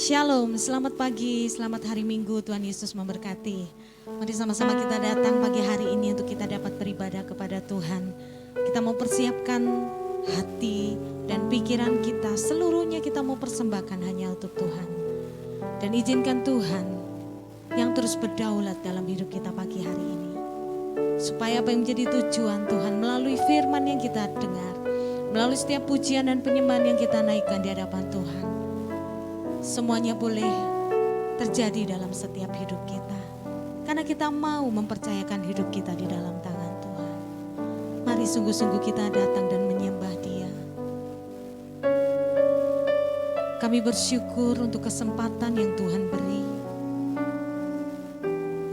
Shalom, selamat pagi, selamat hari Minggu, Tuhan Yesus memberkati. Mari sama-sama kita datang pagi hari ini untuk kita dapat beribadah kepada Tuhan. Kita mau persiapkan hati dan pikiran kita, seluruhnya kita mau persembahkan hanya untuk Tuhan. Dan izinkan Tuhan yang terus berdaulat dalam hidup kita pagi hari ini. Supaya apa yang menjadi tujuan Tuhan melalui firman yang kita dengar, melalui setiap pujian dan penyembahan yang kita naikkan di hadapan Tuhan, semuanya boleh terjadi dalam setiap hidup kita. Karena kita mau mempercayakan hidup kita di dalam tangan Tuhan. Mari sungguh-sungguh kita datang dan menyembah Dia. Kami bersyukur untuk kesempatan yang Tuhan beri.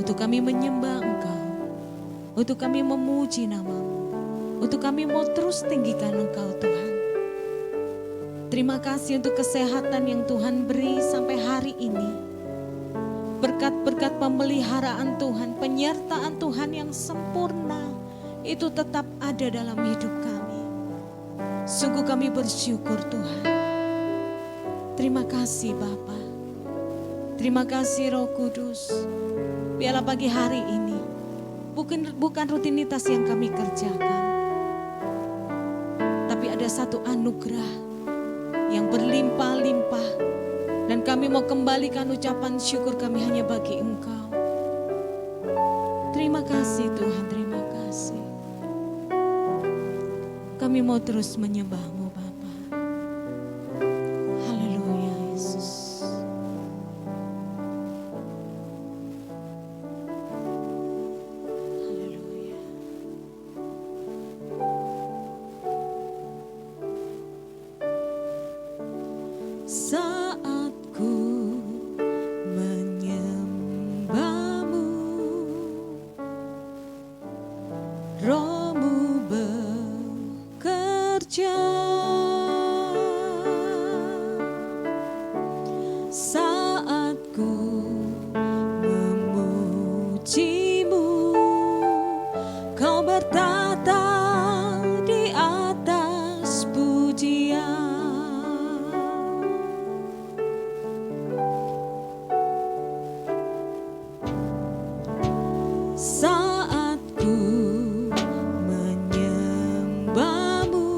Untuk kami menyembah Engkau. Untuk kami memuji nama-Mu. Untuk kami mau terus tinggikan Engkau Tuhan. Terima kasih untuk kesehatan yang Tuhan beri sampai hari ini. Berkat-berkat pemeliharaan Tuhan, penyertaan Tuhan yang sempurna, itu tetap ada dalam hidup kami. Sungguh kami bersyukur Tuhan. Terima kasih Bapa. Terima kasih Roh Kudus. Biarlah pagi hari ini, bukan rutinitas yang kami kerjakan, tapi ada satu anugerah yang berlimpah-limpah, dan kami mau kembalikan ucapan syukur kami hanya bagi Engkau. Terima kasih Tuhan, terima kasih. Kami mau terus menyembah-Mu Bapa. Haleluya Yesus. Haleluya. Saat ku menyembah-Mu, Roh-Mu bekerja. Saat ku memuji-Mu, Kau bertata di atas pujian. Saat ku menyembah-Mu,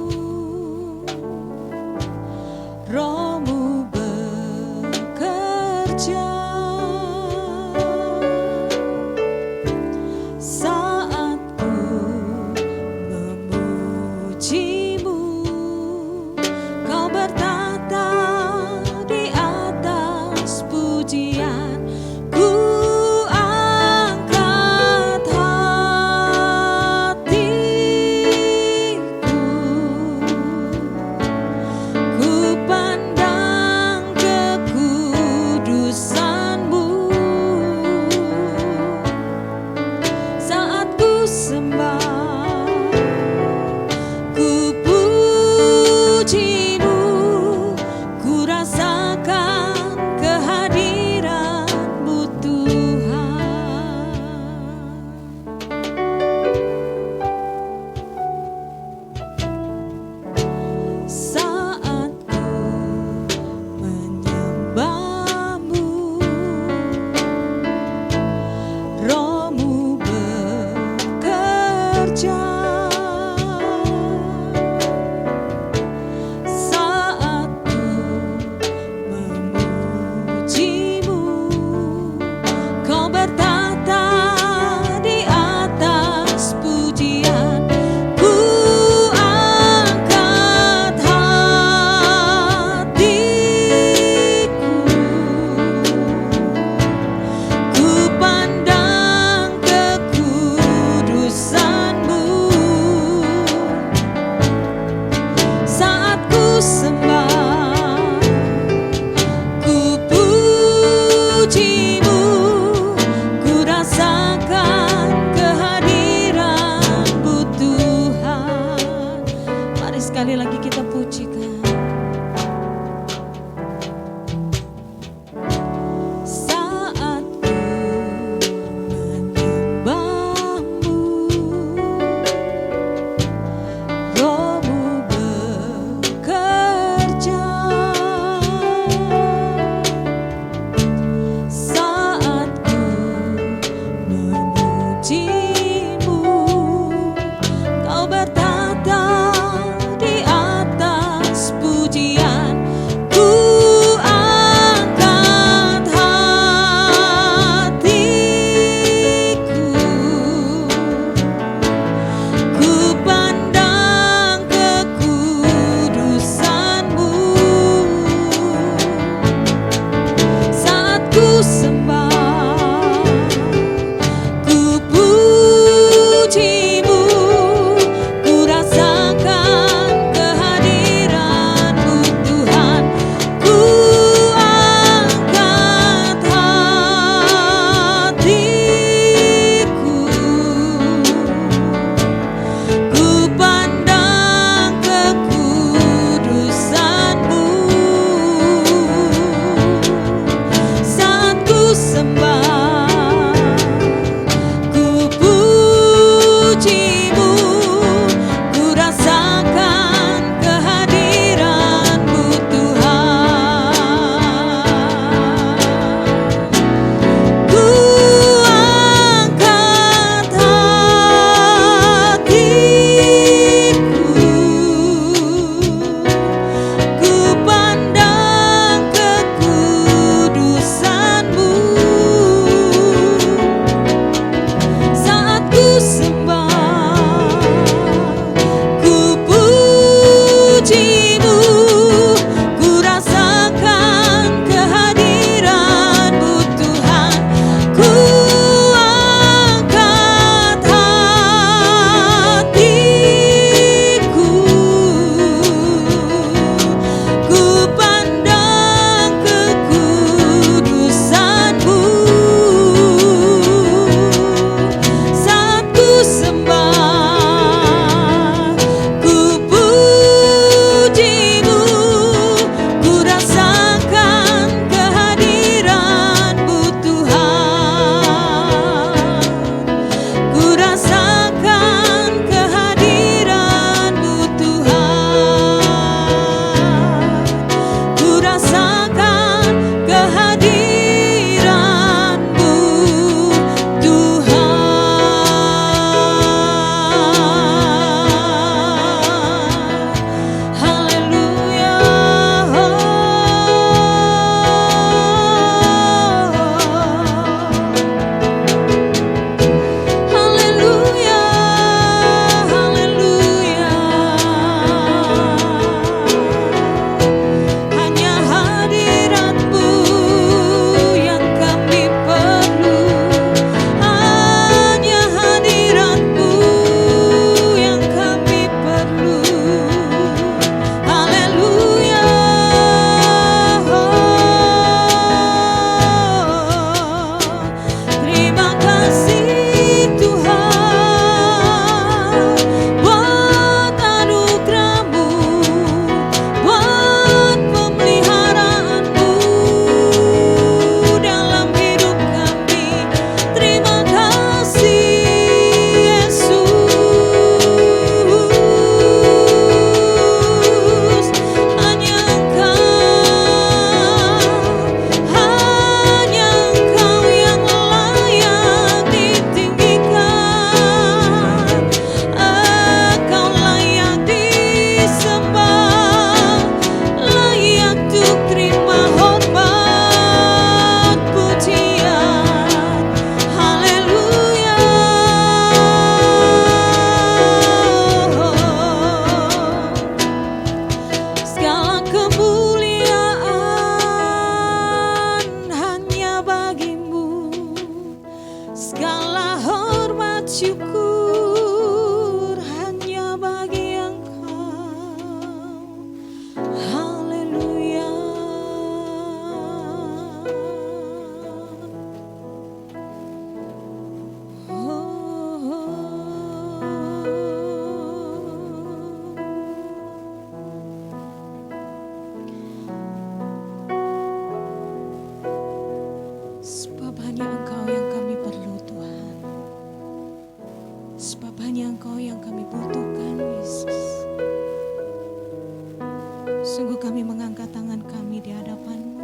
kami mengangkat tangan kami di hadapan-Mu.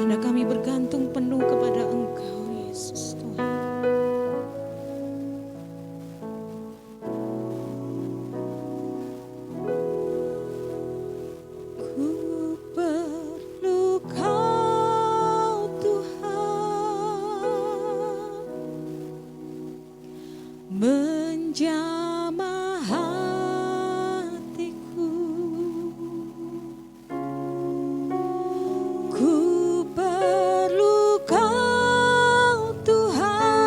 Tanda kami bergantung penuh kepada Engkau, Yesus Tuhan. Ku perlu Kau Tuhan, menjamah hatiku. Ku perlu Kau Tuhan,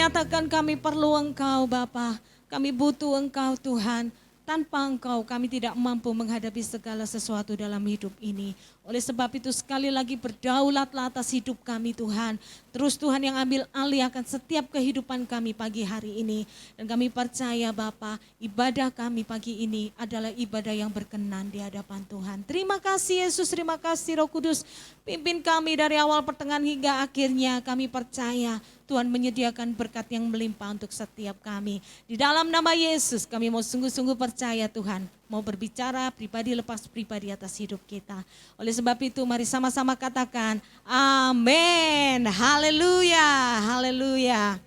nyatakan kami perlu Engkau Bapa. Kami butuh Engkau Tuhan. Tanpa Engkau kami tidak mampu menghadapi segala sesuatu dalam hidup ini. Oleh sebab itu sekali lagi berdaulatlah atas hidup kami Tuhan. Terus Tuhan yang ambil alih akan setiap kehidupan kami pagi hari ini. Dan kami percaya Bapa, ibadah kami pagi ini adalah ibadah yang berkenan di hadapan Tuhan. Terima kasih Yesus, terima kasih Roh Kudus. Pimpin kami dari awal pertengahan hingga akhirnya. Kami percaya Tuhan menyediakan berkat yang melimpah untuk setiap kami. Di dalam nama Yesus kami mau sungguh-sungguh percaya Tuhan. Mau berbicara pribadi lepas pribadi atas hidup kita. Oleh sebab itu mari sama-sama katakan amin. Haleluya, haleluya.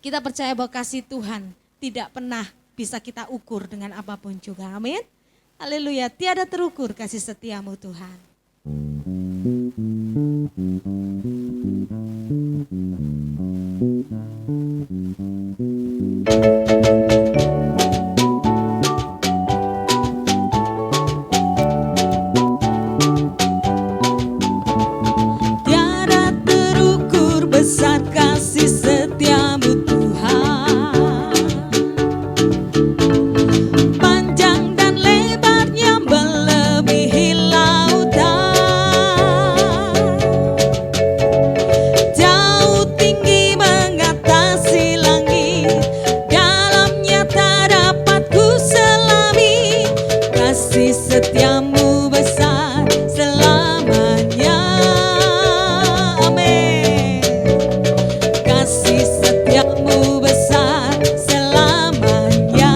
Kita percaya bahwa kasih Tuhan tidak pernah bisa kita ukur dengan apapun juga. Amin. Haleluya, tiada terukur kasih setiamu Tuhan. Tiada terukur besar kasih setiamu Tuhan. Panjang dan lebarnya melebihi lautan. Jauh tinggi mengatasi langit. Dalamnya tak dapat ku selami. Kasih setiamu besar selamanya. Amin. Kasih setiamu besar selamanya.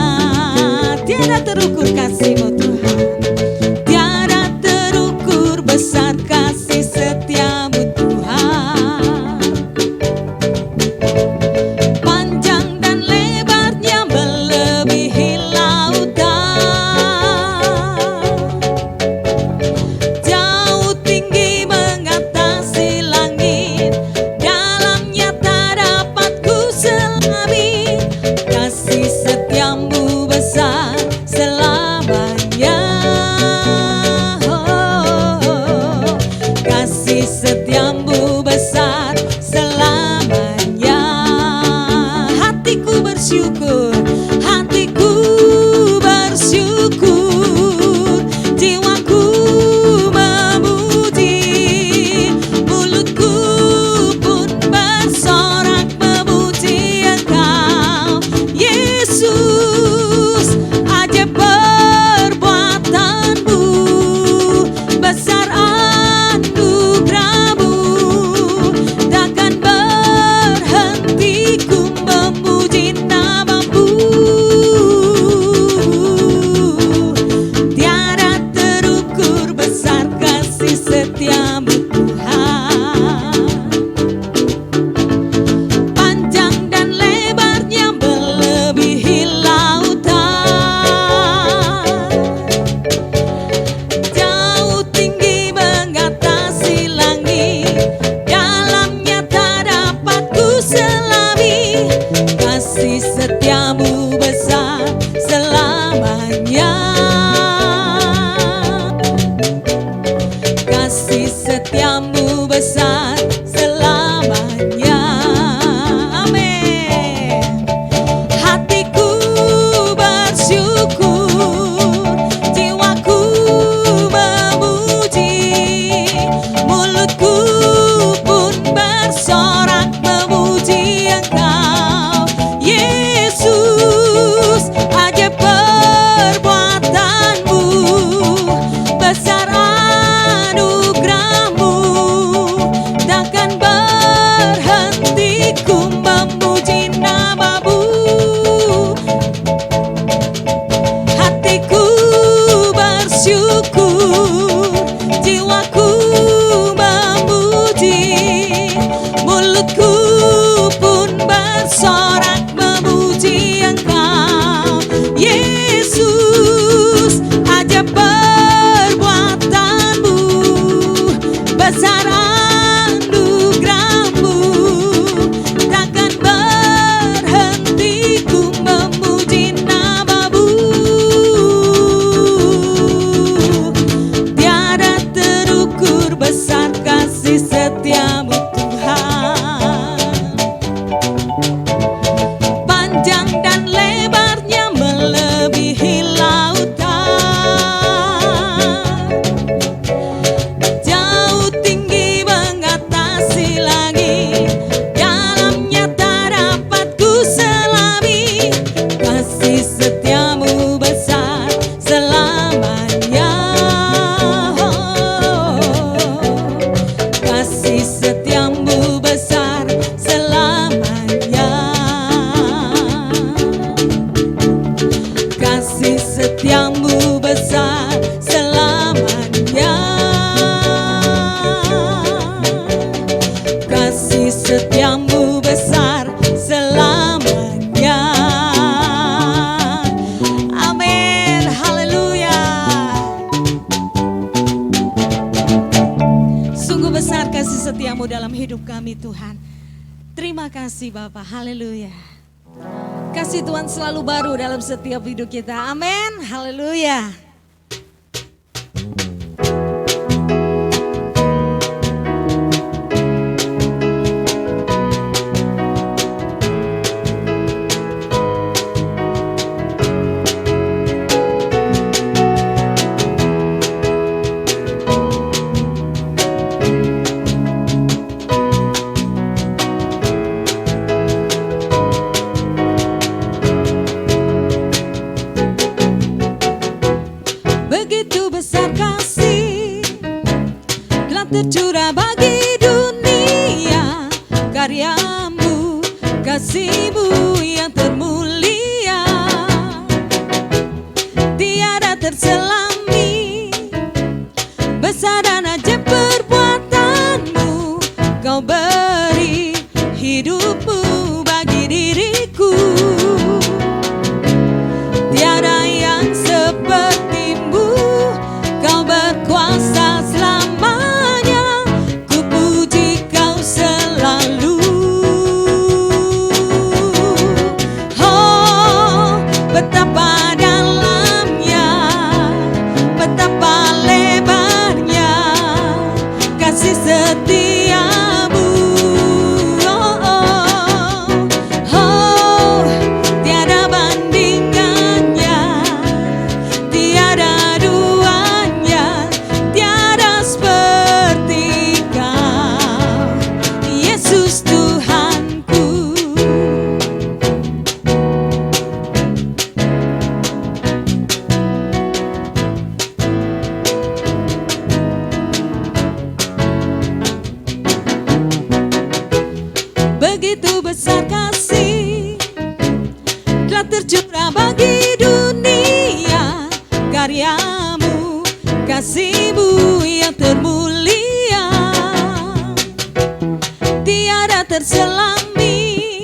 Tiada terukur kasih-Mu Tuhan. Tiada terukur besar kasih setiamu Tuhan. Panjang dan lebarnya melebihi lautan. Jauh tinggi mengatasi langit. Dalamnya tak dapat ku selami. Kasih setiamu besar selamanya. Oh, kasih setiamu besar selamanya. Hatiku bersyukur, hatiku bersyukur. Jiwaku memuji, mulutku pun bersorak memuji Engkau. Yesus, ajaib perbuatan-Mu, besar anugerah-Mu. Takkan berhenti ku memuji nama-Mu. Tiada terukur besar kasih setiamu Tuhan. Panjang dan lebarnya melebihi lautan. Jauh tinggi mengatasi langit. Dalamnya tak dapat ku selami. Kasih setiamu besar selamanya. Kasih setiamu besar selamanya. Amin. Hatiku bersyukur, jiwaku memuji, mulutku pun bersorak memuji Engkau. Yesus, ajaib perbuatan-Mu, besar anugerah-Mu. Takkan berhenti ku memuji nama-Mu. Hatiku bersyukur, jiwaku memuji, mulutku pun bersorak memuji Engkau. Yesus, ajaib perbuatan-Mu, besar anugerah-Mu. Takkan berhenti ku memuji nama-Mu. karya-Mu dalam hidup kami Tuhan. Terima kasih Bapa, haleluya. Kasih Tuhan selalu baru dalam setiap hidup kita, amin, haleluya. Tercurah bagi dunia karya-Mu, kasih-Mu yang termulia, tiada terselami, besar dan ajaib perbuatan-Mu, Kau beri hidup-Mu bagi diriku, tiada yang seperti-Mu, Kau berkuasa selama. Setiamu, oh, oh, oh, tiada bandingannya, tiada duanya, tiada seperti Kau, Yesus Tuhanku. Begitu besar kasih telah tercurah bagi dunia karya-Mu, kasih-Mu yang termulia, tiada terselami,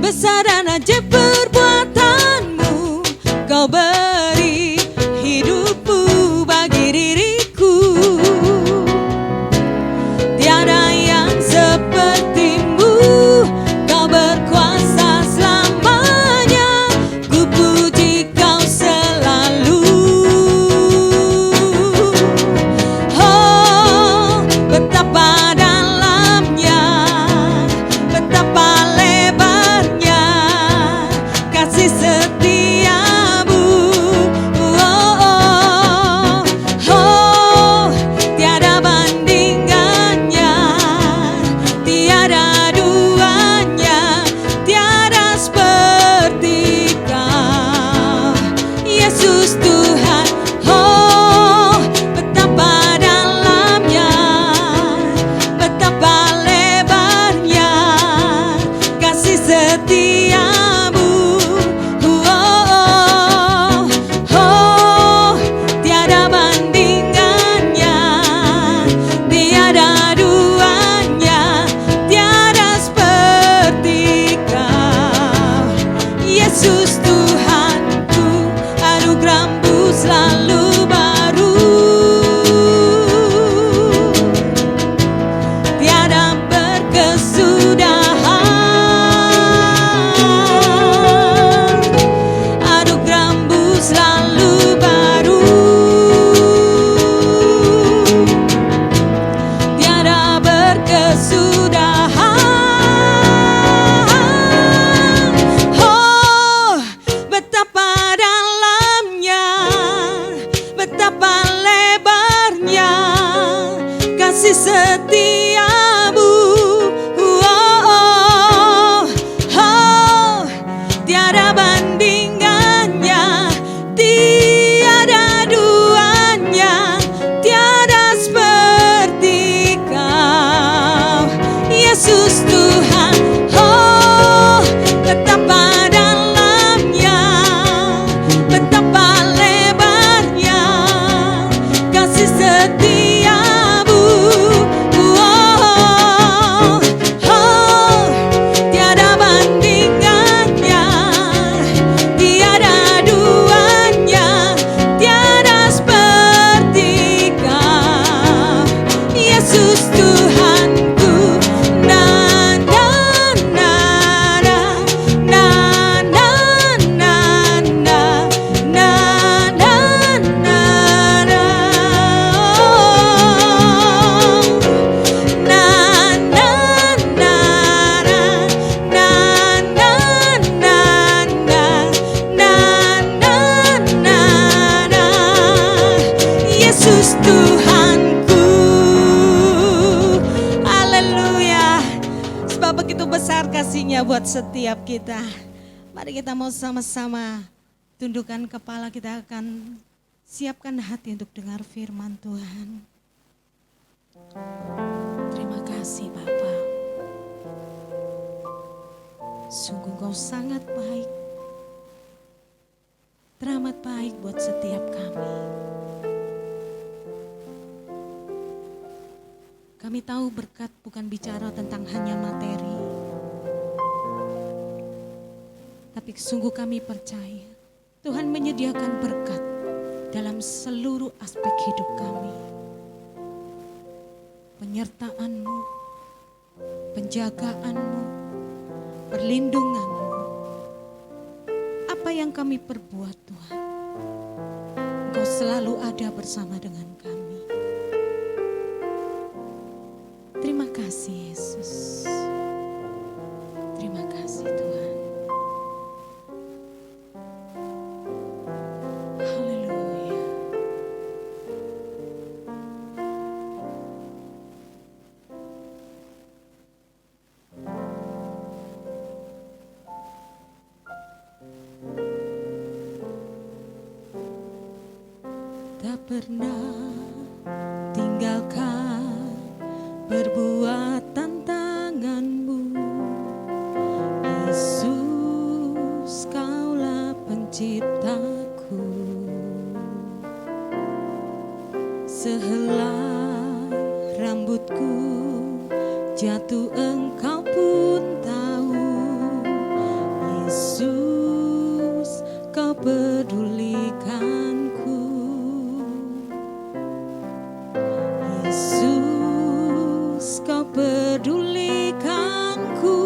besar dan ajaib perbuatan-Mu, Kau beri hidup-Mu bagi diriku, tiada yang seperti Kau berkuasa selamanya, ku puji Kau selalu. Oh, betapa dalamnya, betapa lebarnya kasih setiamu. Oh, oh, oh, tiada bandingannya, tiada Yesus Tuhan, oh betapa dalamnya, betapa lebarnya kasih setiamu. Oh, oh, oh, tiada bandingannya, tiada duanya, tiada seperti Kau, Yesus Tuhanku. Anugerah-Mu selalu baru, tiada berkesudahan. Anugerah-Mu selalu baru, tiada berkesudahan. Oh, betapa betapa lebarnya kasih setiamu. Oh, oh, oh, tiada bandingannya, tiada duanya, tiada seperti Kau, Yesus Tuhan. Oh, betapa dalamnya, betapa lebarnya kasih setiamu. Oh, Tuhanku. Haleluya. Sebab begitu besar kasih-Nya buat setiap kita. Mari kita mau sama-sama tundukkan kepala, kita akan siapkan hati untuk dengar firman Tuhan. Terima kasih Bapa. Sungguh Kau sangat baik. Teramat baik buat setiap kami. Kami tahu berkat bukan bicara tentang hanya materi. Tapi sungguh kami percaya Tuhan menyediakan berkat dalam seluruh aspek hidup kami. Penyertaan-Mu, penjagaan-Mu, perlindungan-Mu. Apa yang kami perbuat Tuhan, Engkau selalu ada bersama dengan kami. Terima kasih Yesus. Terima kasih Tuhan. Haleluya. Tak pernah tinggalkan perbuatan tangan-Mu, Yesus, Kaulah penciptaku. Sehelai rambutku jatuh Engkau pun tahu, Yesus, Kau pedulikanku. Yesus, Kau pedulikanku.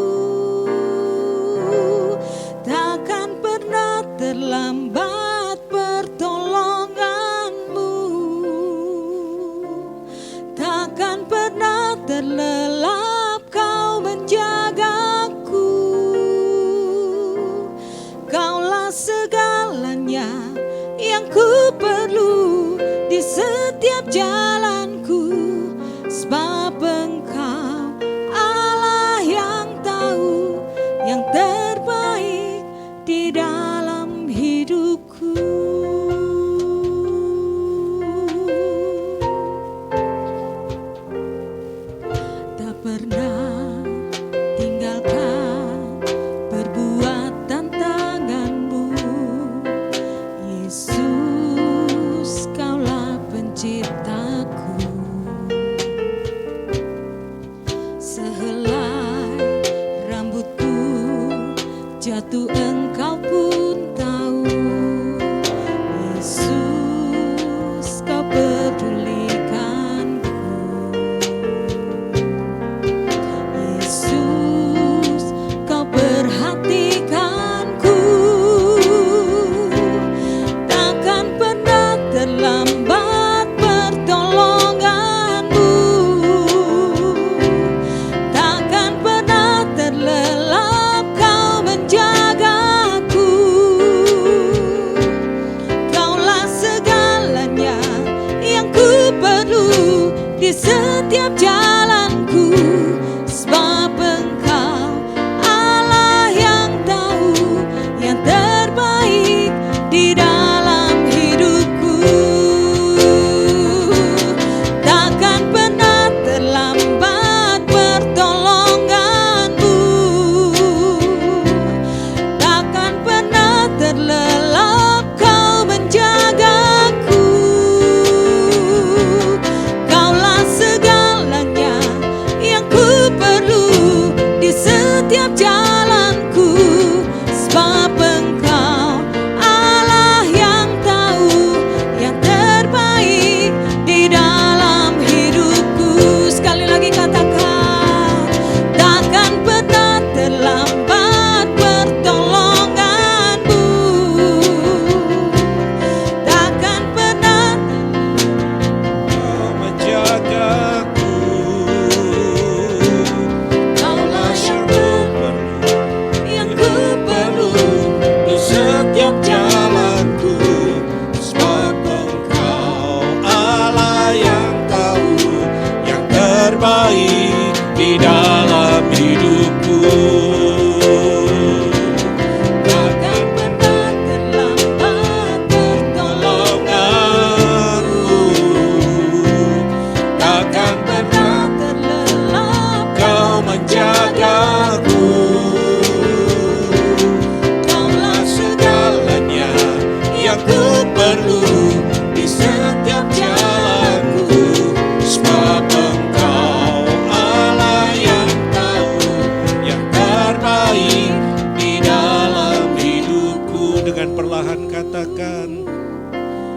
Takkan pernah terlambat pertolongan-Mu. Takkan pernah terlelap Kau menjagaku. Kaulah segalanya yang ku perlu di setiap jalanku. Sebab Engkau Allah yang tahu yang terbaik di dalam hidupku. Tak pernah tinggalkan perbuatan tangan-Mu, Yesus, Kaulah penciptaku. terbaik di dalam hidupku. Takkan pernah terlambat pertolonganmu, takkan pernah terlelap Kau menjagaku, Kaulah segalanya yang ku perlu di setiap jalanku. Sebab Engkau Allah yang tahu yang terbaik di dalam hidupku. Dengan perlahan katakan,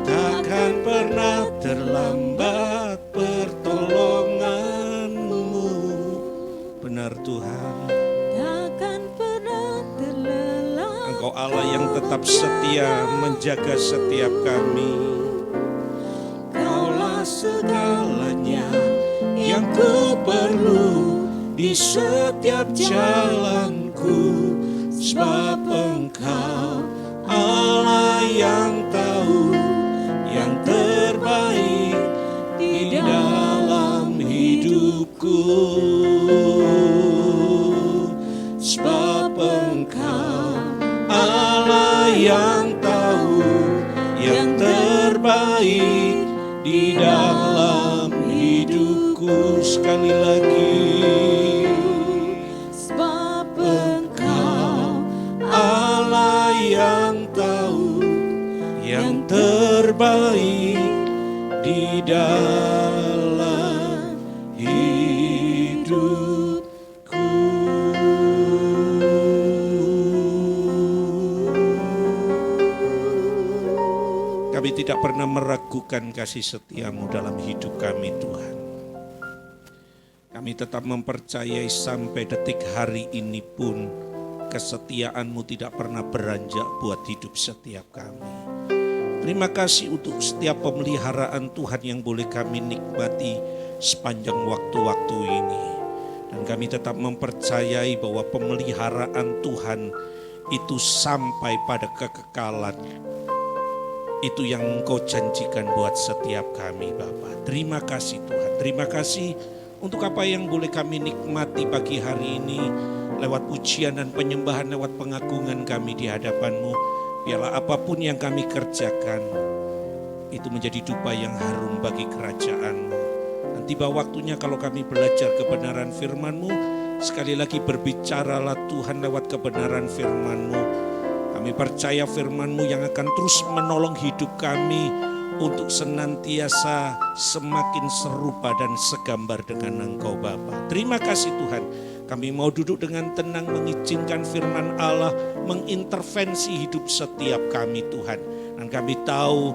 takkan pernah terlambat pertolonganmu. Benar Tuhan, takkan pernah terlelap. Engkau Allah yang tetap setia menjaga setiap kami. Kaulah segalanya yang ku perlu di setiap jalanku. Sebab Engkau Allah yang tahu yang terbaik di dalam hidupku. Sebab Engkau Allah yang tahu yang terbaik di dalam hidupku. Sekali lagi, Sebab Engkau Allah yang tahu yang terbaik di dalam hidupku. Kami tidak pernah meragukan kasih setiamu dalam hidup kami Tuhan. Kami tetap mempercayai sampai detik hari ini pun kesetiaanmu tidak pernah beranjak buat hidup setiap kami. Terima kasih untuk setiap pemeliharaan Tuhan yang boleh kami nikmati sepanjang waktu-waktu ini. Dan kami tetap mempercayai bahwa pemeliharaan Tuhan itu sampai pada kekekalan. Itu yang Engkau janjikan buat setiap kami Bapa. Terima kasih Tuhan. Terima kasih untuk apa yang boleh kami nikmati pagi hari ini. Lewat pujian dan penyembahan, lewat pengagungan kami di hadapan-Mu. Biarlah apapun yang kami kerjakan, itu menjadi dupa yang harum bagi kerajaan-Mu. Dan tiba waktunya kalau kami belajar kebenaran firman-Mu, sekali lagi berbicaralah Tuhan lewat kebenaran firman-Mu. Kami percaya firman-Mu yang akan terus menolong hidup kami untuk senantiasa semakin serupa dan segambar dengan Engkau Bapa. Terima kasih Tuhan. Kami mau duduk dengan tenang mengizinkan firman Allah mengintervensi hidup setiap kami Tuhan. Dan kami tahu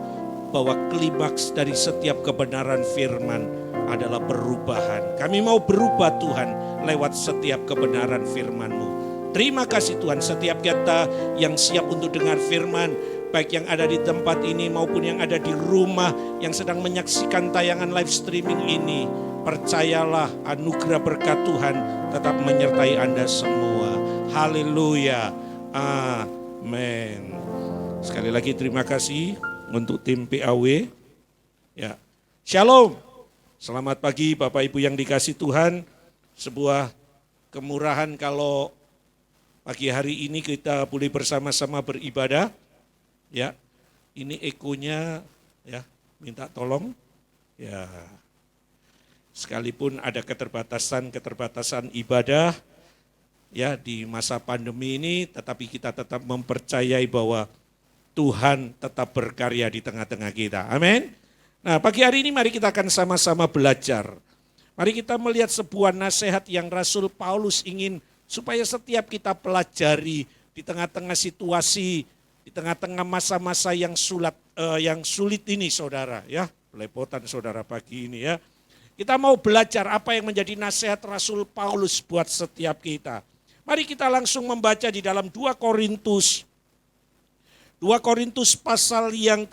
bahwa klimaks dari setiap kebenaran firman adalah perubahan. Kami mau berubah Tuhan lewat setiap kebenaran firman-Mu. Terima kasih Tuhan, setiap kita yang siap untuk dengar firman, baik yang ada di tempat ini maupun yang ada di rumah, yang sedang menyaksikan tayangan live streaming ini, percayalah anugerah berkat Tuhan tetap menyertai Anda semua. Haleluya, amin. Sekali lagi terima kasih untuk tim PAW. Ya, shalom, selamat pagi Bapak Ibu yang dikasih Tuhan. Sebuah kemurahan kalau pagi hari ini kita boleh bersama-sama beribadah. Ya, ini ekonya ya, minta tolong. Ya, sekalipun ada keterbatasan ibadah ya di masa pandemi ini, tetapi kita tetap mempercayai bahwa Tuhan tetap berkarya di tengah-tengah kita. Amin. Nah, pagi hari ini mari kita akan sama-sama belajar. Mari kita melihat sebuah nasihat yang Rasul Paulus ingin supaya setiap kita pelajari di tengah-tengah situasi, di tengah-tengah masa-masa yang sulit ini saudara ya. Belepotan saudara pagi ini ya. Kita mau belajar apa yang menjadi nasihat Rasul Paulus buat setiap kita. Mari kita langsung membaca di dalam 2 Korintus. 2 Korintus pasal yang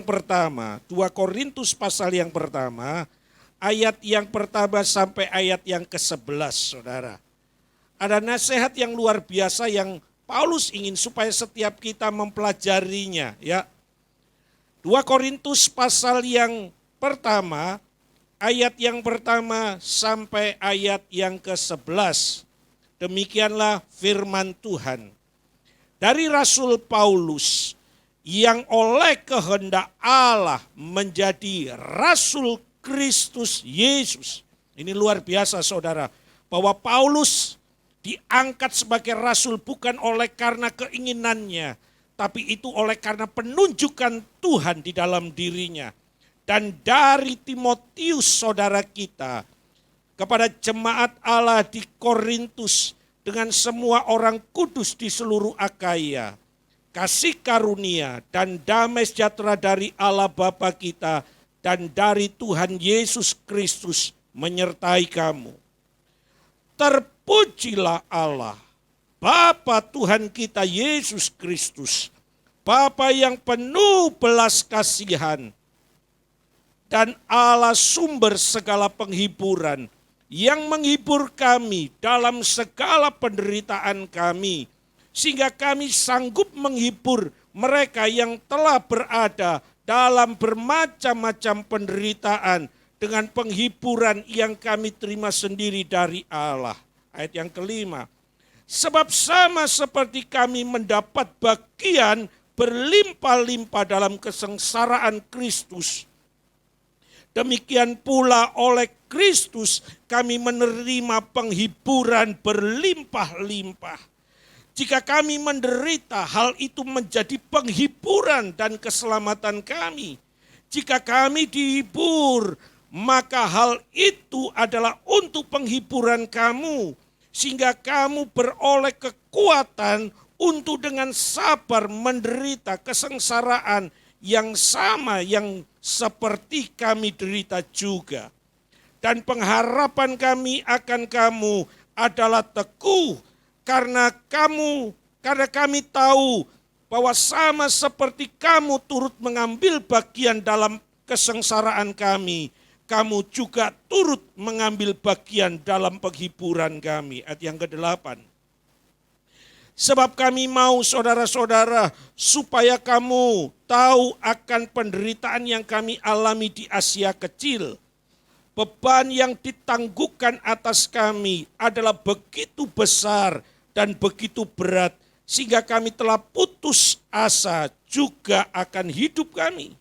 pertama. 2 Korintus pasal yang pertama. Ayat yang pertama sampai ayat yang ke-11 saudara. Ada nasihat yang luar biasa yang Paulus ingin supaya setiap kita mempelajarinya ya. 2 Korintus pasal yang pertama ayat yang pertama sampai ayat yang ke-11. Demikianlah firman Tuhan. Dari Rasul Paulus yang oleh kehendak Allah menjadi Rasul Kristus Yesus. Ini luar biasa saudara, bahwa Paulus diangkat sebagai rasul bukan oleh karena keinginannya, tapi itu oleh karena penunjukan Tuhan di dalam dirinya. Dan dari Timotius saudara kita, kepada jemaat Allah di Korintus dengan semua orang kudus di seluruh Akaya, kasih karunia dan damai sejahtera dari Allah Bapa kita dan dari Tuhan Yesus Kristus menyertai kamu. Terpujilah Allah, Bapa Tuhan kita Yesus Kristus, Bapa yang penuh belas kasihan, dan Allah sumber segala penghiburan, yang menghibur kami dalam segala penderitaan kami, sehingga kami sanggup menghibur mereka yang telah berada dalam bermacam-macam penderitaan dengan penghiburan yang kami terima sendiri dari Allah. Ayat yang kelima. Sebab sama seperti kami mendapat bagian berlimpah-limpah dalam kesengsaraan Kristus, demikian pula oleh Kristus kami menerima penghiburan berlimpah-limpah. Jika kami menderita, hal itu menjadi penghiburan dan keselamatan kami. Jika kami dihibur, maka hal itu adalah untuk penghiburan kamu, sehingga kamu beroleh kekuatan untuk dengan sabar menderita kesengsaraan yang sama yang seperti kami derita juga. Dan pengharapan kami akan kamu adalah teguh, karena kami tahu bahwa sama seperti kamu turut mengambil bagian dalam kesengsaraan kami, kamu juga turut mengambil bagian dalam penghiburan kami. Ayat yang ke-8. Sebab kami mau saudara-saudara supaya kamu tahu akan penderitaan yang kami alami di Asia Kecil. Beban yang ditangguhkan atas kami adalah begitu besar dan begitu berat, sehingga kami telah putus asa juga akan hidup kami.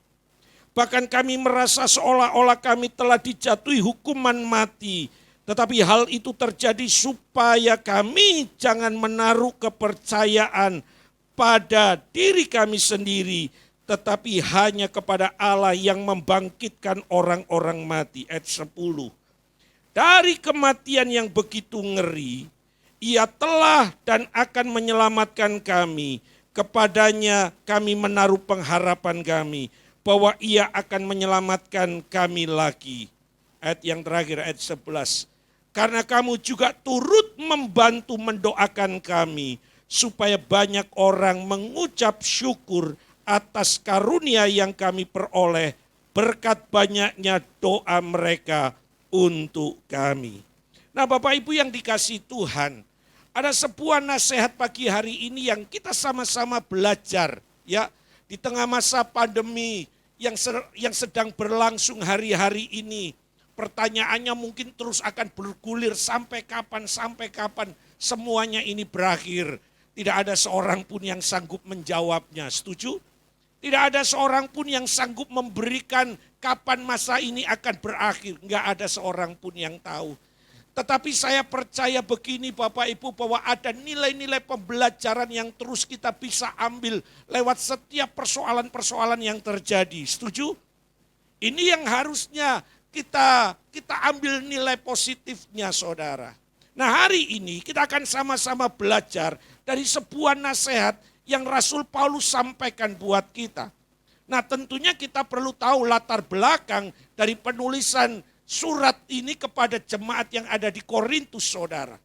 Bahkan kami merasa seolah-olah kami telah dijatuhi hukuman mati. Tetapi hal itu terjadi supaya kami jangan menaruh kepercayaan pada diri kami sendiri, tetapi hanya kepada Allah yang membangkitkan orang-orang mati. Ayat 10. Dari kematian yang begitu ngeri, Ia telah dan akan menyelamatkan kami. Kepadanya kami menaruh pengharapan kami, bahwa Ia akan menyelamatkan kami lagi. Ayat yang terakhir, ayat 11. Karena kamu juga turut membantu mendoakan kami, supaya banyak orang mengucap syukur atas karunia yang kami peroleh berkat banyaknya doa mereka untuk kami. Nah, Bapak Ibu yang dikasihi Tuhan, ada sebuah nasihat pagi hari ini yang kita sama-sama belajar, ya, di tengah masa pandemi yang sedang berlangsung hari-hari ini. Pertanyaannya mungkin terus akan bergulir sampai kapan semuanya ini berakhir. Tidak ada seorang pun yang sanggup menjawabnya, setuju? Tidak ada seorang pun yang sanggup memberikan kapan masa ini akan berakhir. Enggak ada seorang pun yang tahu. Tetapi saya percaya begini Bapak Ibu, bahwa ada nilai-nilai pembelajaran yang terus kita bisa ambil lewat setiap persoalan-persoalan yang terjadi. Setuju? Ini yang harusnya kita ambil nilai positifnya saudara. Nah, hari ini kita akan sama-sama belajar dari sebuah nasihat yang Rasul Paulus sampaikan buat kita. Nah, tentunya kita perlu tahu latar belakang dari penulisan surat ini kepada jemaat yang ada di Korintus, saudara.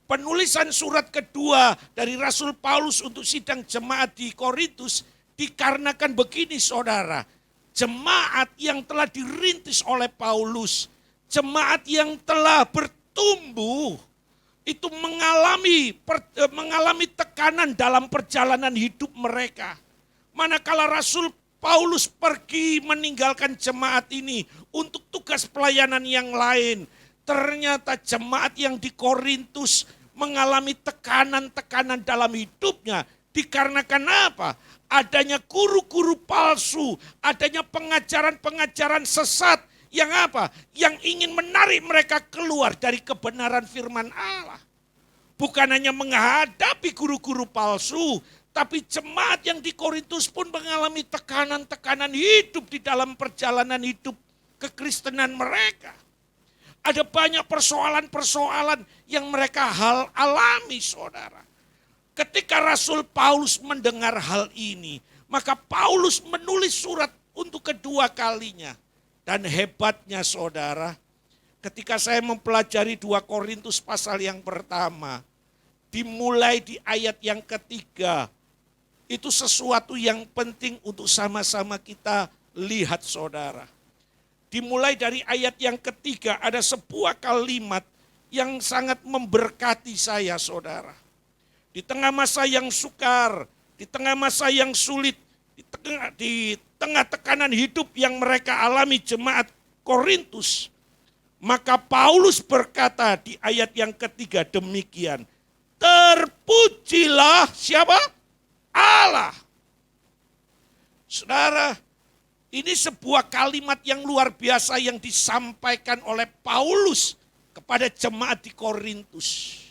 Penulisan surat kedua dari Rasul Paulus untuk sidang jemaat di Korintus dikarenakan begini, saudara. Jemaat yang telah dirintis oleh Paulus, jemaat yang telah bertumbuh, itu mengalami tekanan dalam perjalanan hidup mereka. Manakala Rasul Paulus pergi meninggalkan jemaat ini untuk tugas pelayanan yang lain. Ternyata jemaat yang di Korintus mengalami tekanan-tekanan dalam hidupnya. Dikarenakan apa? Adanya guru-guru palsu, adanya pengajaran-pengajaran sesat yang apa? Yang ingin menarik mereka keluar dari kebenaran firman Allah. Bukan hanya menghadapi guru-guru palsu, tapi jemaat yang di Korintus pun mengalami tekanan-tekanan hidup di dalam perjalanan hidup kekristenan mereka. Ada banyak persoalan-persoalan yang mereka alami, saudara. Ketika Rasul Paulus mendengar hal ini, maka Paulus menulis surat untuk kedua kalinya. Dan hebatnya saudara, ketika saya mempelajari 2 Korintus pasal yang pertama, dimulai di ayat yang ketiga, itu sesuatu yang penting untuk sama-sama kita lihat saudara. Dimulai dari ayat yang ketiga, ada sebuah kalimat yang sangat memberkati saya saudara. Di tengah masa yang sukar, di tengah masa yang sulit, di tengah tekanan hidup yang mereka alami jemaat Korintus, maka Paulus berkata di ayat yang ketiga demikian, terpujilah siapa? Allah. Saudara, ini sebuah kalimat yang luar biasa yang disampaikan oleh Paulus kepada jemaat di Korintus.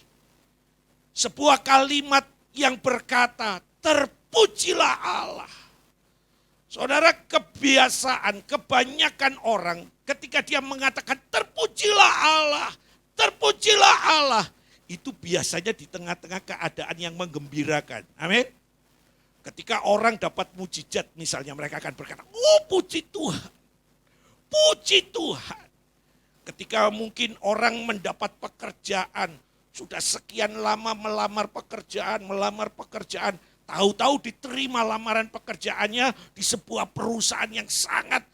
Sebuah kalimat yang berkata, terpujilah Allah. Saudara, kebiasaan, kebanyakan orang ketika dia mengatakan terpujilah Allah, itu biasanya di tengah-tengah keadaan yang menggembirakan. Amin. Ketika orang dapat mujizat misalnya mereka akan berkata, oh puji Tuhan, puji Tuhan. Ketika mungkin orang mendapat pekerjaan, sudah sekian lama melamar pekerjaan, tahu-tahu diterima lamaran pekerjaannya di sebuah perusahaan yang sangat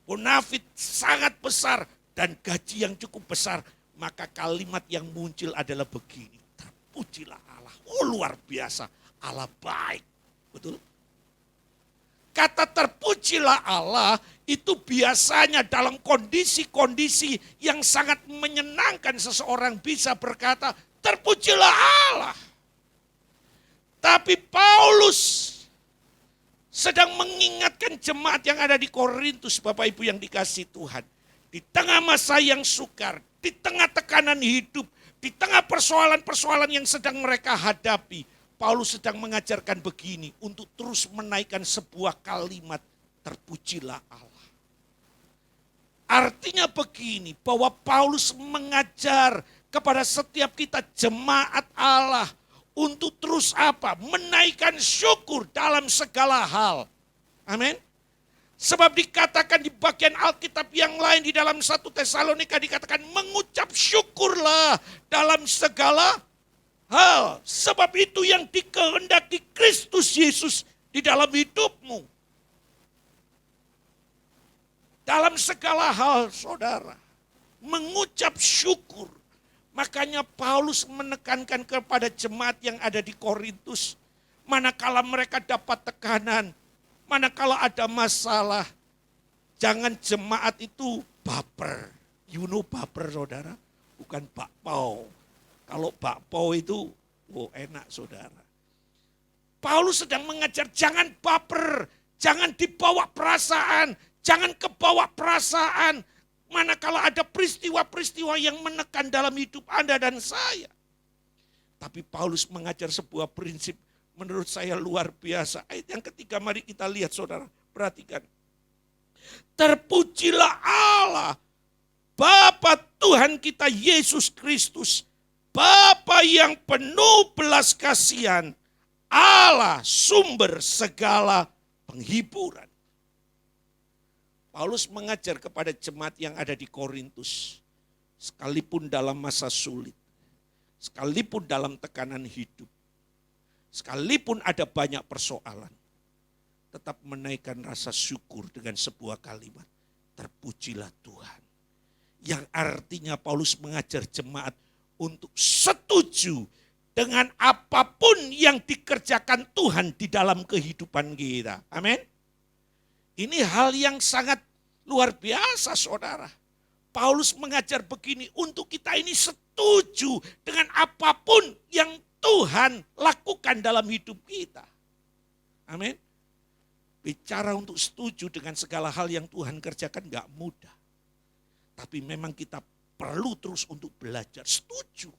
bonafit, sangat besar dan gaji yang cukup besar. Maka kalimat yang muncul adalah begini, terpujilah Allah. Oh luar biasa, Allah baik. Betul? Kata terpujilah Allah itu biasanya dalam kondisi-kondisi yang sangat menyenangkan seseorang bisa berkata, terpujilah Allah. Tapi Paulus sedang mengingatkan jemaat yang ada di Korintus, Bapak Ibu yang dikasihi Tuhan. Di tengah masa yang sukar, di tengah tekanan hidup, di tengah persoalan-persoalan yang sedang mereka hadapi, Paulus sedang mengajarkan begini untuk terus menaikkan sebuah kalimat, terpujilah Allah. Artinya begini, bahwa Paulus mengajar kepada setiap kita jemaat Allah untuk terus apa? Menaikkan syukur dalam segala hal. Amin. Sebab dikatakan di bagian Alkitab yang lain di dalam 1 Tesalonika dikatakan mengucap syukurlah dalam segala hal. Sebab itu yang dikehendaki Kristus Yesus di dalam hidupmu. Dalam segala hal saudara, mengucap syukur. Makanya Paulus menekankan kepada jemaat yang ada di Korintus, manakala mereka dapat tekanan, manakala ada masalah, jangan jemaat itu baper. You know baper saudara, bukan bakpao. Kalau bakpao itu, oh enak saudara. Paulus sedang mengajar jangan baper, jangan dibawa perasaan, jangan kebawa perasaan. Manakala ada peristiwa-peristiwa yang menekan dalam hidup Anda dan saya. Tapi Paulus mengajar sebuah prinsip menurut saya luar biasa. Ayat yang ketiga mari kita lihat saudara, perhatikan. Terpujilah Allah, Bapa Tuhan kita Yesus Kristus, Bapa yang penuh belas kasihan, Allah sumber segala penghiburan. Paulus mengajar kepada jemaat yang ada di Korintus, sekalipun dalam masa sulit, sekalipun dalam tekanan hidup, sekalipun ada banyak persoalan, tetap menaikkan rasa syukur dengan sebuah kalimat, terpujilah Tuhan. Yang artinya Paulus mengajar jemaat untuk setuju dengan apapun yang dikerjakan Tuhan di dalam kehidupan kita. Amin. Ini hal yang sangat luar biasa saudara. Paulus mengajar begini, untuk kita ini setuju dengan apapun yang Tuhan lakukan dalam hidup kita. Amin. Bicara untuk setuju dengan segala hal yang Tuhan kerjakan gak mudah. Tapi memang kita perlu terus untuk belajar setuju.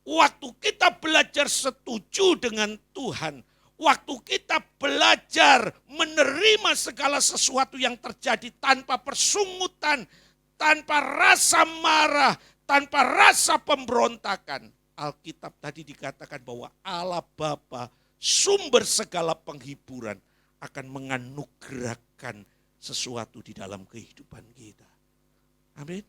Waktu kita belajar setuju dengan Tuhan, waktu kita belajar menerima segala sesuatu yang terjadi tanpa persungutan, tanpa rasa marah, tanpa rasa pemberontakan. Alkitab tadi dikatakan bahwa Allah Bapa, sumber segala penghiburan, akan menganugerahkan sesuatu di dalam kehidupan kita. Amin.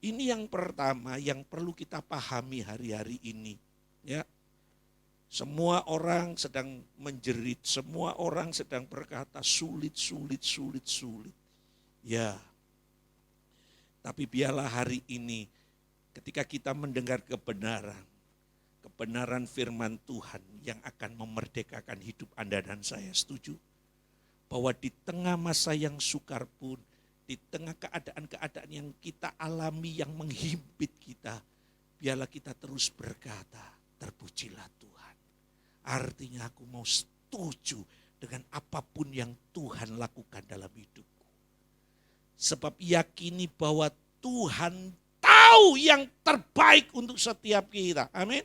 Ini yang pertama yang perlu kita pahami hari-hari ini. Ya. Semua orang sedang menjerit, semua orang sedang berkata sulit. Ya. Tapi biarlah hari ini ketika kita mendengar kebenaran firman Tuhan yang akan memerdekakan hidup Anda dan saya, setuju? Bahwa di tengah masa yang sukar pun, di tengah keadaan-keadaan yang kita alami yang menghimpit kita, biarlah kita terus berkata, terpujilah Tuhan. Artinya aku mau setuju dengan apapun yang Tuhan lakukan dalam hidupku. Sebab yakini bahwa Tuhan tahu yang terbaik untuk setiap kita. Amin.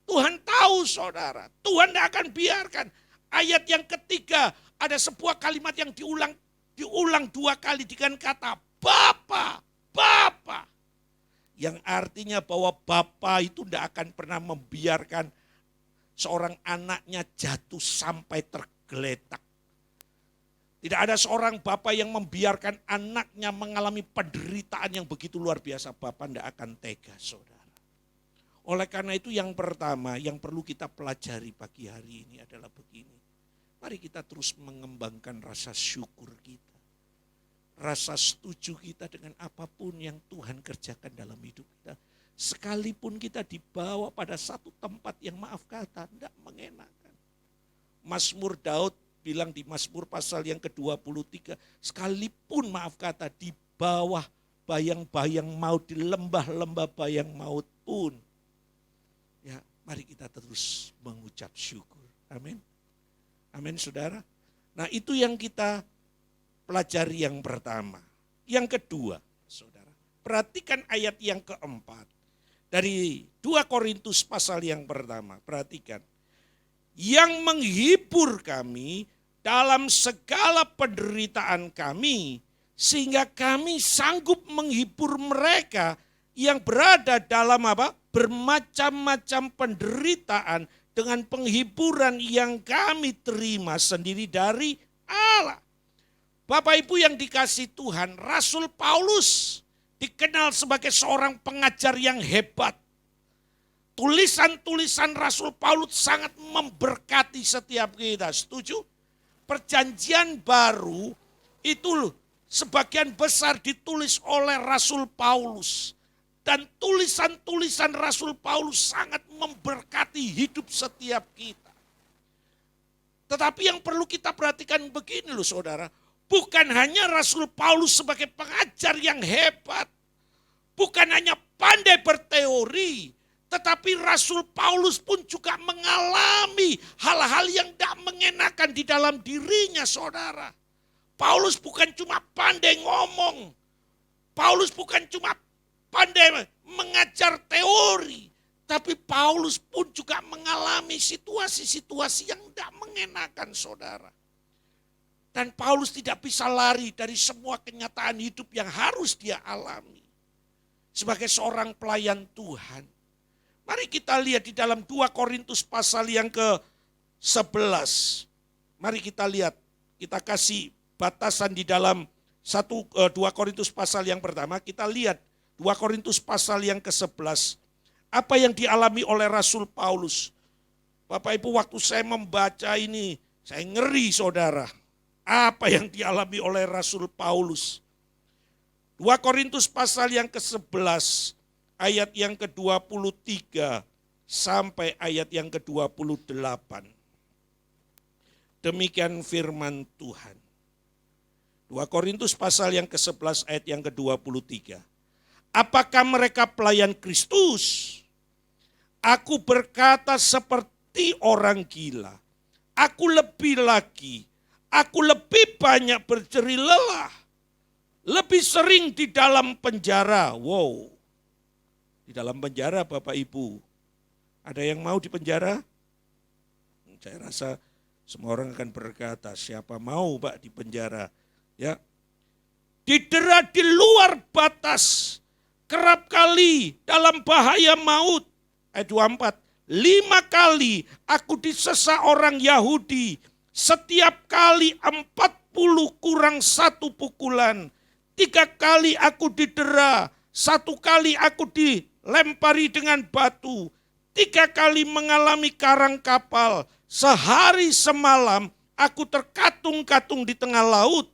Tuhan tahu saudara, Tuhan tidak akan biarkan. Ayat yang ketiga, ada sebuah kalimat yang diulang 2 kali dengan kata Bapa, Bapa. Yang artinya bahwa Bapa itu tidak akan pernah membiarkan seorang anaknya jatuh sampai tergeletak. Tidak ada seorang Bapa yang membiarkan anaknya mengalami penderitaan yang begitu luar biasa. Bapa tidak akan tega saudara. Oleh karena itu yang pertama yang perlu kita pelajari pagi hari ini adalah begini. Mari kita terus mengembangkan rasa syukur kita. Rasa setuju kita dengan apapun yang Tuhan kerjakan dalam hidup kita. Sekalipun kita dibawa pada satu tempat yang maaf kata tidak mengenakan. Mazmur Daud bilang di Mazmur pasal yang ke-23. Sekalipun maaf kata di bawah bayang-bayang maut, di lembah-lembah bayang maut pun. Ya, mari kita terus mengucap syukur. Amin. Amin saudara. Nah itu yang kita pelajari yang pertama. Yang kedua saudara, perhatikan ayat yang keempat. Dari 2 Korintus pasal yang pertama, perhatikan. Yang menghibur kami dalam segala penderitaan kami, sehingga kami sanggup menghibur mereka yang berada dalam apa? Bermacam-macam penderitaan, dengan penghiburan yang kami terima sendiri dari Allah. Bapak Ibu yang dikasihi Tuhan, Rasul Paulus dikenal sebagai seorang pengajar yang hebat. Tulisan-tulisan Rasul Paulus sangat memberkati setiap kita, setuju? Perjanjian baru itu sebagian besar ditulis oleh Rasul Paulus. Dan tulisan-tulisan Rasul Paulus sangat memberkati hidup setiap kita. Tetapi yang perlu kita perhatikan begini loh saudara. Bukan hanya Rasul Paulus sebagai pengajar yang hebat. Bukan hanya pandai berteori. Tetapi Rasul Paulus pun juga mengalami hal-hal yang tidak mengenakan di dalam dirinya saudara. Paulus bukan cuma pandai ngomong. Paulus bukan cuma pandai mengajar teori, tapi Paulus pun juga mengalami situasi-situasi yang tidak mengenakan saudara. Dan Paulus tidak bisa lari dari semua kenyataan hidup yang harus dia alami. Sebagai seorang pelayan Tuhan. Mari kita lihat di dalam 2 Korintus pasal yang ke-11. Mari kita lihat, kita kasih batasan di dalam 2 Korintus pasal yang pertama, kita lihat 2 Korintus pasal yang ke-11. Apa yang dialami oleh Rasul Paulus. Bapak Ibu waktu saya membaca ini, saya ngeri saudara. Apa yang dialami oleh Rasul Paulus. 2 Korintus pasal yang ke-11, ayat yang ke-23 sampai ayat yang ke-28. Demikian firman Tuhan. 2 Korintus pasal yang ke-11 ayat yang ke-23. Apakah mereka pelayan Kristus? Aku berkata seperti orang gila. Aku lebih lagi. Aku lebih banyak berjeri lelah. Lebih sering di dalam penjara. Wow. Di dalam penjara Bapak Ibu. Ada yang mau di penjara? Saya rasa semua orang akan berkata, siapa mau Pak di penjara? Ya. Didera di luar batas. Kerap kali dalam bahaya maut. Ayat 24. 5 kali aku disesa orang Yahudi. Setiap kali 40 kurang 1 pukulan. 3 kali aku didera. 1 kali aku dilempari dengan batu. 3 kali mengalami karang kapal. Sehari semalam aku terkatung-katung di tengah laut.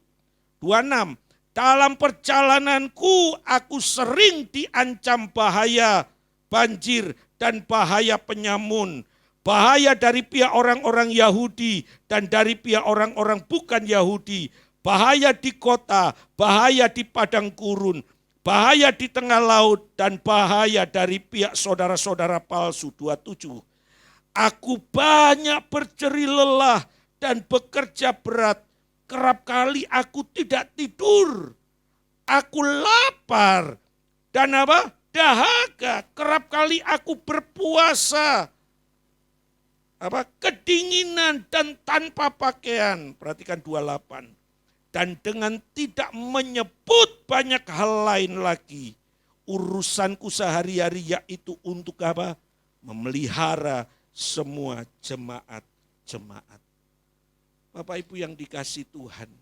26. Dalam perjalananku aku sering diancam bahaya banjir dan bahaya penyamun. Bahaya dari pihak orang-orang Yahudi dan dari pihak orang-orang bukan Yahudi. Bahaya di kota, bahaya di padang gurun, bahaya di tengah laut, dan bahaya dari pihak saudara-saudara palsu. 27. Aku banyak berjeri lelah dan bekerja berat. Kerap kali aku tidak tidur. Aku lapar dan apa? Dahaga. Kerap kali aku berpuasa. Kedinginan dan tanpa pakaian. Perhatikan 28. Dan dengan tidak menyebut banyak hal lain lagi. Urusanku sehari-hari yaitu untuk apa? Memelihara semua jemaat-jemaat. Bapak Ibu yang dikasih Tuhan.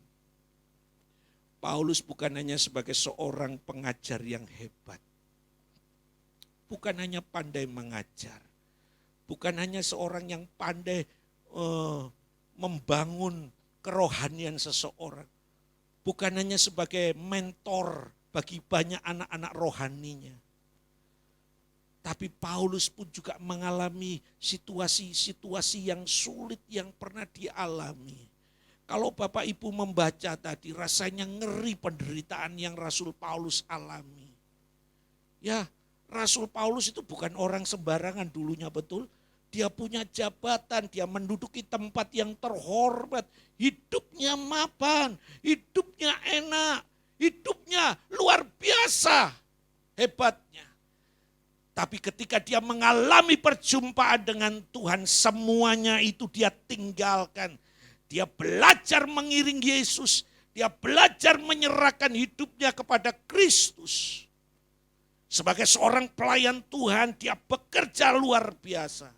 Paulus bukan hanya sebagai seorang pengajar yang hebat. Bukan hanya pandai mengajar. Bukan hanya seorang yang pandai membangun kerohanian seseorang. Bukan hanya sebagai mentor bagi banyak anak-anak rohaninya. Tapi Paulus pun juga mengalami situasi-situasi yang sulit yang pernah dialami. Kalau Bapak Ibu membaca tadi rasanya ngeri penderitaan yang Rasul Paulus alami. Ya, Rasul Paulus itu bukan orang sembarangan dulunya, betul. Dia punya jabatan, dia menduduki tempat yang terhormat. Hidupnya mapan, hidupnya enak, hidupnya luar biasa hebatnya. Tapi ketika dia mengalami perjumpaan dengan Tuhan, semuanya itu dia tinggalkan. Dia belajar mengiring Yesus, dia belajar menyerahkan hidupnya kepada Kristus. Sebagai seorang pelayan Tuhan, dia bekerja luar biasa.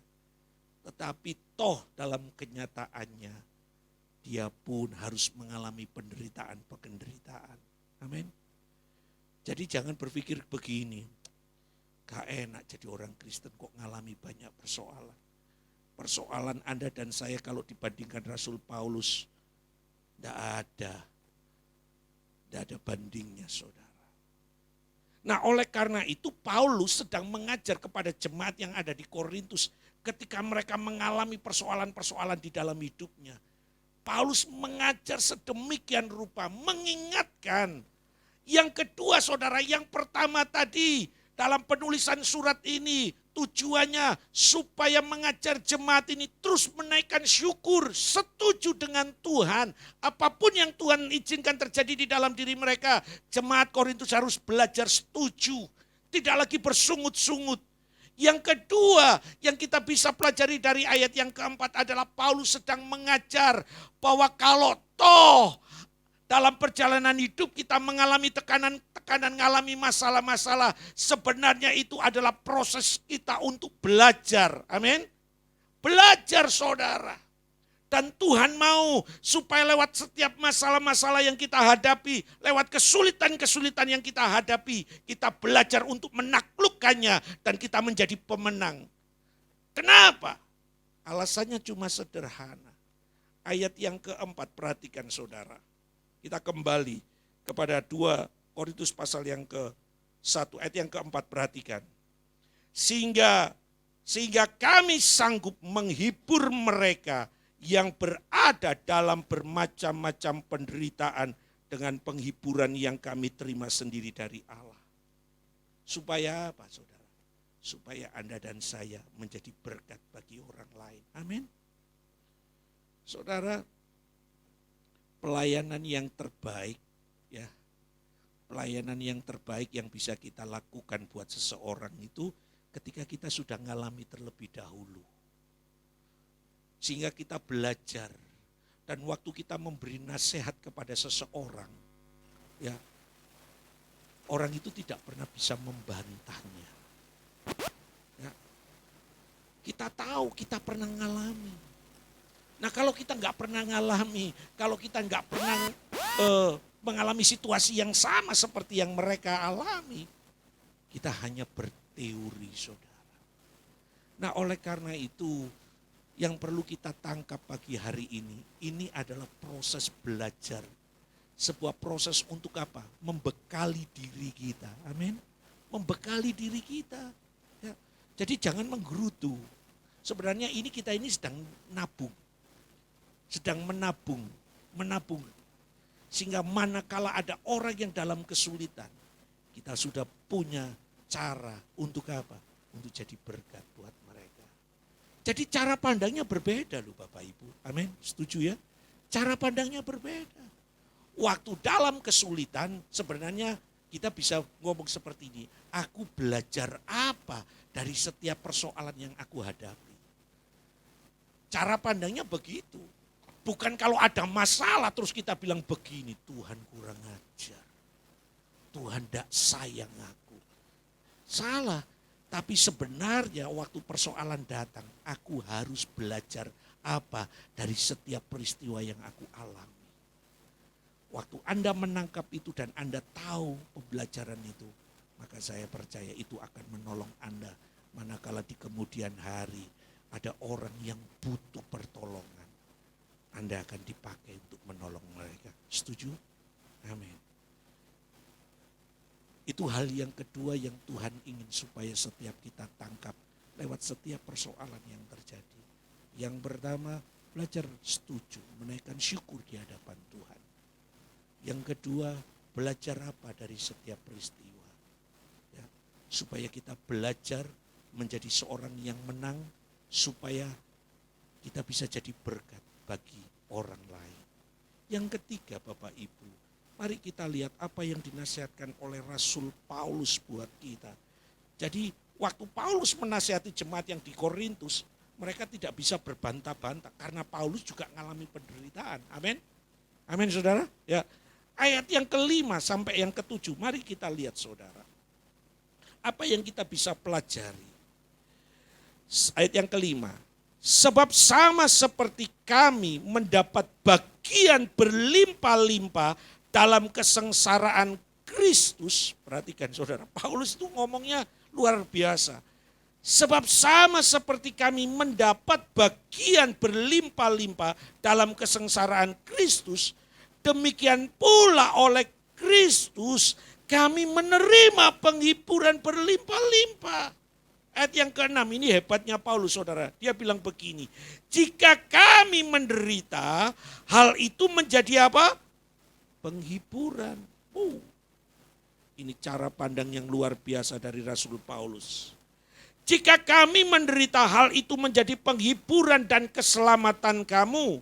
Tetapi toh dalam kenyataannya, dia pun harus mengalami penderitaan. Amin. Jadi jangan berpikir begini, gak enak jadi orang Kristen kok ngalami banyak persoalan. Persoalan Anda dan saya kalau dibandingkan Rasul Paulus, tidak ada bandingnya saudara. Nah oleh karena itu Paulus sedang mengajar kepada jemaat yang ada di Korintus ketika mereka mengalami persoalan-persoalan di dalam hidupnya. Paulus mengajar sedemikian rupa, mengingatkan. Yang kedua saudara, yang pertama tadi dalam penulisan surat ini tujuannya supaya mengajar jemaat ini terus menaikkan syukur, setuju dengan Tuhan. Apapun yang Tuhan izinkan terjadi di dalam diri mereka, jemaat Korintus harus belajar setuju, tidak lagi bersungut-sungut. Yang kedua yang kita bisa pelajari dari ayat yang keempat adalah Paulus sedang mengajar bahwa kalau toh dalam perjalanan hidup kita mengalami tekanan, mengalami masalah-masalah, sebenarnya itu adalah proses kita untuk belajar. Amin. Belajar saudara. Dan Tuhan mau supaya lewat setiap masalah-masalah yang kita hadapi, lewat kesulitan-kesulitan yang kita hadapi, kita belajar untuk menaklukkannya dan kita menjadi pemenang. Kenapa? Alasannya cuma sederhana. Ayat yang keempat, perhatikan saudara. Kita kembali kepada 2 Korintus pasal yang ke-1, ayat yang keempat, perhatikan. Sehingga kami sanggup menghibur mereka yang berada dalam bermacam-macam penderitaan dengan penghiburan yang kami terima sendiri dari Allah. Supaya apa, saudara? Supaya Anda dan saya menjadi berkat bagi orang lain. Amin. Saudara, pelayanan yang terbaik, ya, pelayanan yang terbaik yang bisa kita lakukan buat seseorang itu ketika kita sudah ngalami terlebih dahulu. Sehingga kita belajar, dan waktu kita memberi nasihat kepada seseorang, ya, orang itu tidak pernah bisa membantahnya. Ya, kita tahu, kita pernah ngalami. Nah, kalau kita nggak pernah ngalami, kalau kita nggak pernah mengalami situasi yang sama seperti yang mereka alami, kita hanya berteori, saudara. Nah, oleh karena itu, yang perlu kita tangkap pagi hari ini adalah proses belajar. Sebuah proses untuk apa? Membekali diri kita. Amin. Membekali diri kita. Ya. Jadi jangan menggerutu. Sebenarnya kita ini sedang nabung. Sedang menabung. Sehingga manakala ada orang yang dalam kesulitan, kita sudah punya cara untuk apa? Untuk jadi berkat buat mereka. Jadi cara pandangnya berbeda loh Bapak Ibu. Amin, setuju ya? Cara pandangnya berbeda. Waktu dalam kesulitan sebenarnya kita bisa ngomong seperti ini. Aku belajar apa dari setiap persoalan yang aku hadapi. Cara pandangnya begitu. Bukan kalau ada masalah terus kita bilang begini, Tuhan kurang ajar. Tuhan tidak sayang aku. Salah. Tapi sebenarnya waktu persoalan datang, aku harus belajar apa dari setiap peristiwa yang aku alami. Waktu Anda menangkap itu dan Anda tahu pembelajaran itu, maka saya percaya itu akan menolong Anda manakala di kemudian hari ada orang yang butuh pertolongan. Anda akan dipakai untuk menolong mereka. Setuju? Amin. Itu hal yang kedua yang Tuhan ingin supaya setiap kita tangkap lewat setiap persoalan yang terjadi. Yang pertama, belajar setuju, menaikkan syukur di hadapan Tuhan. Yang kedua, belajar apa dari setiap peristiwa. Ya, supaya kita belajar menjadi seorang yang menang, supaya kita bisa jadi berkat bagi orang lain. Yang ketiga Bapak Ibu, mari kita lihat apa yang dinasihatkan oleh Rasul Paulus buat kita. Jadi waktu Paulus menasihati jemaat yang di Korintus, mereka tidak bisa berbantah-bantah karena Paulus juga mengalami penderitaan. Amin. Amin saudara. Ya. Ayat yang ke-5 sampai yang ke-7, mari kita lihat saudara. Apa yang kita bisa pelajari. Ayat yang ke-5. Sebab sama seperti kami mendapat bagian berlimpah-limpah dalam kesengsaraan Kristus, perhatikan saudara, Paulus itu ngomongnya luar biasa. Sebab sama seperti kami mendapat bagian berlimpah-limpah dalam kesengsaraan Kristus, demikian pula oleh Kristus kami menerima penghiburan berlimpah-limpah. Ayat yang ke-6 ini hebatnya Paulus saudara. Dia bilang begini, jika kami menderita, hal itu menjadi apa? Penghiburan. Ini cara pandang yang luar biasa dari Rasul Paulus. Jika kami menderita, hal itu menjadi penghiburan dan keselamatan kamu.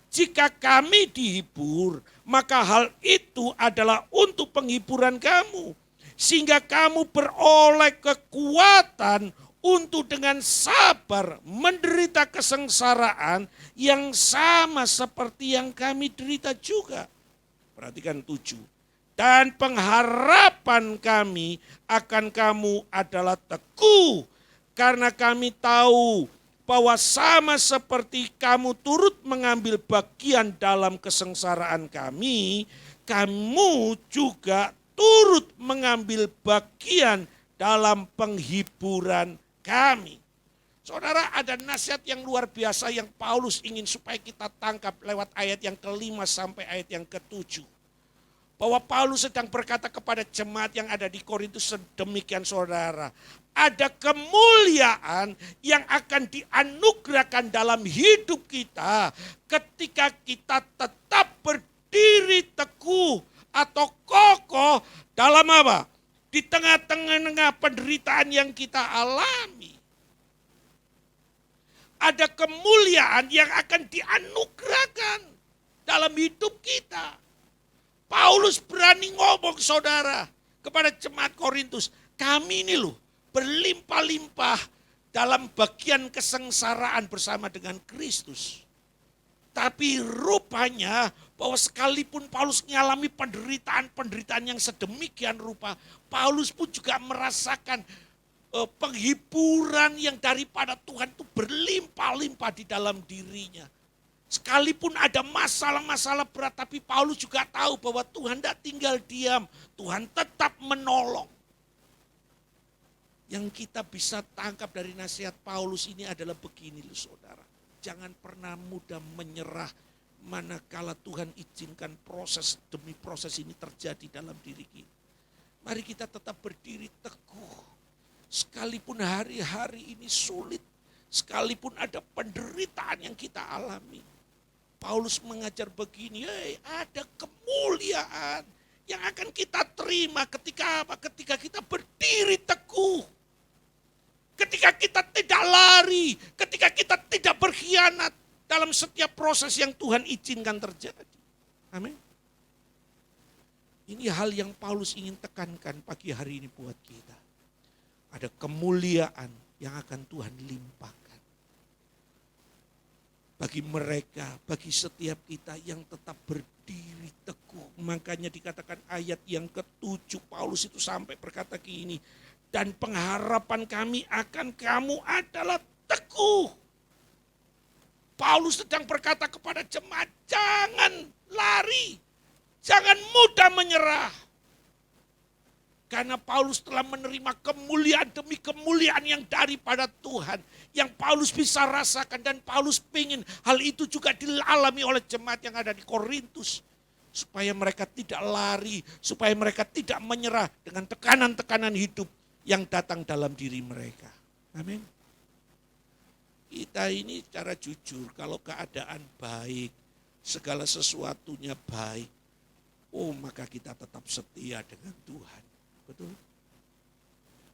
Jika kami dihibur, maka hal itu adalah untuk penghiburan kamu. Sehingga kamu beroleh kekuatan untuk dengan sabar menderita kesengsaraan yang sama seperti yang kami derita juga. Perhatikan 7. Dan pengharapan kami akan kamu adalah teguh. Karena kami tahu bahwa sama seperti kamu turut mengambil bagian dalam kesengsaraan kami, kamu juga turut mengambil bagian dalam penghiburan kami. Saudara, ada nasihat yang luar biasa yang Paulus ingin supaya kita tangkap lewat ayat yang ke-5 sampai ayat yang ke-7. bahwa Paulus sedang berkata kepada jemaat yang ada di Korintus, sedemikian saudara, ada kemuliaan yang akan dianugerahkan dalam hidup kita ketika kita tetap berdiri teguh atau kokoh dalam apa? Di tengah-tengah penderitaan yang kita alami. Ada kemuliaan yang akan dianugerahkan dalam hidup kita. Paulus berani ngomong saudara kepada jemaat Korintus, kami ini loh berlimpah-limpah dalam bagian kesengsaraan bersama dengan Kristus. Tapi rupanya bahwa sekalipun Paulus mengalami penderitaan-penderitaan yang sedemikian rupa, Paulus pun juga merasakan penghiburan yang daripada Tuhan itu berlimpah-limpah di dalam dirinya. Sekalipun ada masalah-masalah berat, tapi Paulus juga tahu bahwa Tuhan tidak tinggal diam. Tuhan tetap menolong. Yang kita bisa tangkap dari nasihat Paulus ini adalah begini loh saudara. Jangan pernah mudah menyerah manakala Tuhan izinkan proses demi proses ini terjadi dalam diri kita. Mari kita tetap berdiri teguh. Sekalipun hari-hari ini sulit, sekalipun ada penderitaan yang kita alami. Paulus mengajar begini, ada kemuliaan yang akan kita terima ketika apa? Ketika kita berdiri teguh. Ketika kita tidak lari, ketika kita tidak berkhianat dalam setiap proses yang Tuhan izinkan terjadi. Amin. Ini hal yang Paulus ingin tekankan pagi hari ini buat kita. Ada kemuliaan yang akan Tuhan limpahkan. Bagi mereka, bagi setiap kita yang tetap berdiri teguh. Makanya dikatakan ayat yang ke-7 Paulus itu sampai berkata gini. Dan pengharapan kami akan kamu adalah teguh. Paulus sedang berkata kepada jemaat, jangan lari, jangan mudah menyerah. Karena Paulus telah menerima kemuliaan demi kemuliaan yang daripada Tuhan. Yang Paulus bisa rasakan dan Paulus ingin hal itu juga dialami oleh jemaat yang ada di Korintus. Supaya mereka tidak lari, supaya mereka tidak menyerah dengan tekanan-tekanan hidup yang datang dalam diri mereka. Amin. Kita ini secara jujur, kalau keadaan baik, segala sesuatunya baik, maka kita tetap setia dengan Tuhan. Betul?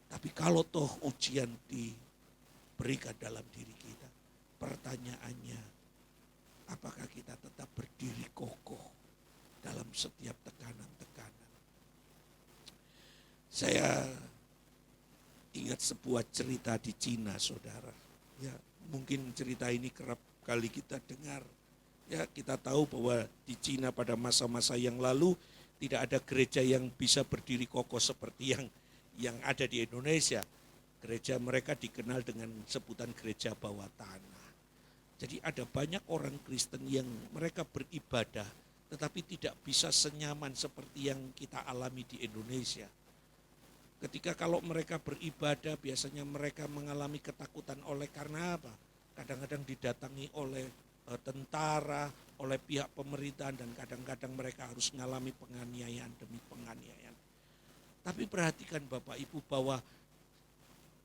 Tapi kalau toh ujian diberikan dalam diri kita, pertanyaannya, apakah kita tetap berdiri kokoh dalam setiap tekanan-tekanan? Saya ingat sebuah cerita di Cina, saudara. Ya, mungkin cerita ini kerap kali kita dengar. Ya, kita tahu bahwa di Cina pada masa-masa yang lalu tidak ada gereja yang bisa berdiri kokoh seperti yang ada di Indonesia. Gereja mereka dikenal dengan sebutan gereja bawah tanah. Jadi ada banyak orang Kristen yang mereka beribadah tetapi tidak bisa senyaman seperti yang kita alami di Indonesia. Ketika kalau mereka beribadah biasanya mereka mengalami ketakutan oleh karena apa? Kadang-kadang didatangi oleh tentara, oleh pihak pemerintahan dan kadang-kadang mereka harus mengalami penganiayaan demi penganiayaan. Tapi perhatikan Bapak Ibu bahwa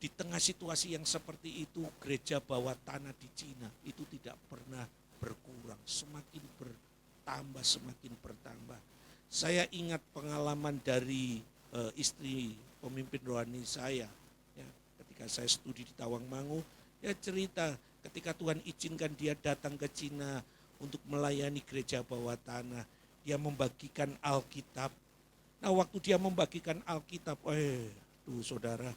di tengah situasi yang seperti itu gereja bawah tanah di Cina itu tidak pernah berkurang, semakin bertambah, semakin bertambah. Saya ingat pengalaman dari istri pemimpin rohani saya, ya, ketika saya studi di Tawangmangu, ya cerita ketika Tuhan izinkan dia datang ke Cina untuk melayani gereja bawah tanah, dia membagikan Alkitab. Nah waktu dia membagikan Alkitab, tuh saudara,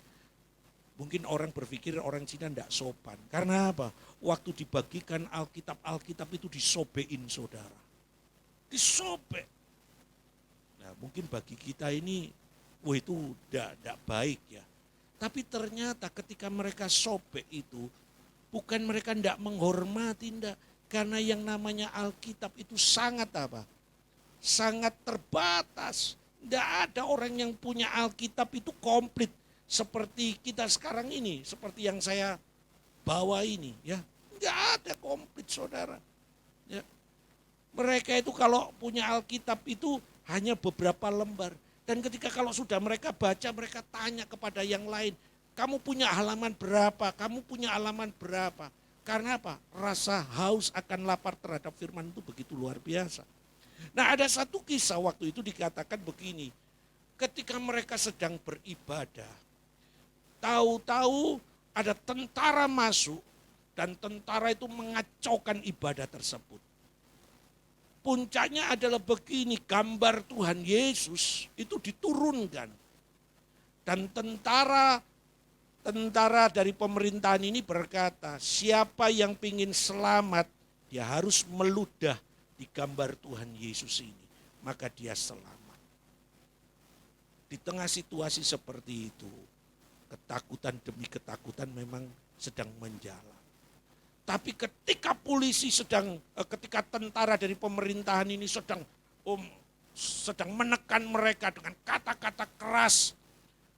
mungkin orang berpikir orang Cina tidak sopan. Karena apa? Waktu dibagikan Alkitab itu disobein saudara. Disobek. Nah mungkin bagi kita ini, itu tidak baik ya. Tapi ternyata ketika mereka sobek itu, bukan mereka tidak menghormati, tidak. Karena yang namanya Alkitab itu sangat apa? Sangat terbatas. Tidak ada orang yang punya Alkitab itu komplit. Seperti kita sekarang ini, seperti yang saya bawa ini. Ya, tidak ada komplit saudara. Ya. Mereka itu kalau punya Alkitab itu hanya beberapa lembar. Dan ketika kalau sudah mereka baca, mereka tanya kepada yang lain, kamu punya halaman berapa? Kamu punya halaman berapa? Karena apa? Rasa haus akan lapar terhadap firman itu begitu luar biasa. Nah, ada satu kisah waktu itu dikatakan begini. Ketika mereka sedang beribadah, tahu-tahu ada tentara masuk dan tentara itu mengacaukan ibadah tersebut. Puncaknya adalah begini, gambar Tuhan Yesus itu diturunkan. Dan tentara dari pemerintahan ini berkata, siapa yang ingin selamat, dia harus meludah di gambar Tuhan Yesus ini. Maka dia selamat. Di tengah situasi seperti itu, ketakutan demi ketakutan memang sedang menjalan. Tapi ketika ketika tentara dari pemerintahan ini sedang menekan mereka dengan kata-kata keras.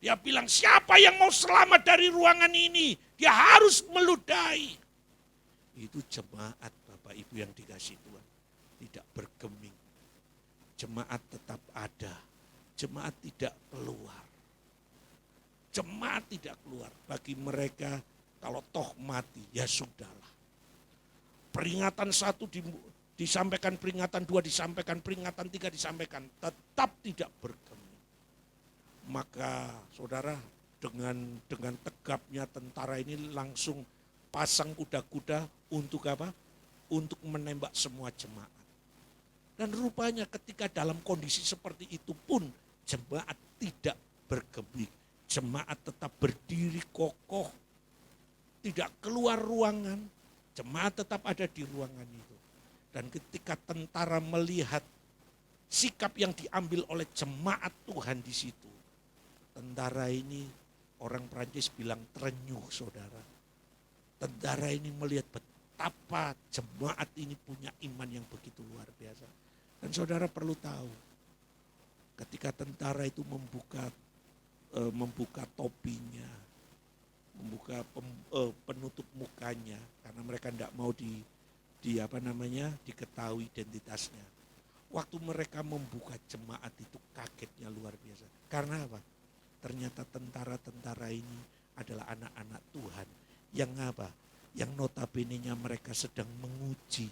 Dia bilang, siapa yang mau selamat dari ruangan ini? Dia harus meludahi. Itu jemaat Bapak Ibu yang dikasih Tuhan. Tidak bergeming. Jemaat tetap ada. Jemaat tidak keluar. Jemaat tidak keluar. Bagi mereka kalau toh mati, ya sudahlah. Peringatan 1 disampaikan, peringatan 2 disampaikan, peringatan 3 disampaikan. Tetap tidak bergeming. Maka saudara dengan tegapnya tentara ini langsung pasang kuda-kuda untuk apa? Untuk menembak semua jemaat. Dan rupanya ketika dalam kondisi seperti itu pun jemaat tidak bergeming. Jemaat tetap berdiri kokoh. Tidak keluar ruangan. Jemaat tetap ada di ruangan itu. Dan ketika tentara melihat sikap yang diambil oleh jemaat Tuhan di situ. Tentara ini, orang Prancis bilang terenyuh saudara. Tentara ini melihat betapa jemaat ini punya iman yang begitu luar biasa. Dan saudara perlu tahu, ketika tentara itu membuka topinya, membuka penutup mukanya, karena mereka tidak mau diketahui identitasnya. Waktu mereka membuka jemaat itu kagetnya luar biasa. Karena apa? Ternyata tentara-tentara ini adalah anak-anak Tuhan yang apa? Yang notabene-nya mereka sedang menguji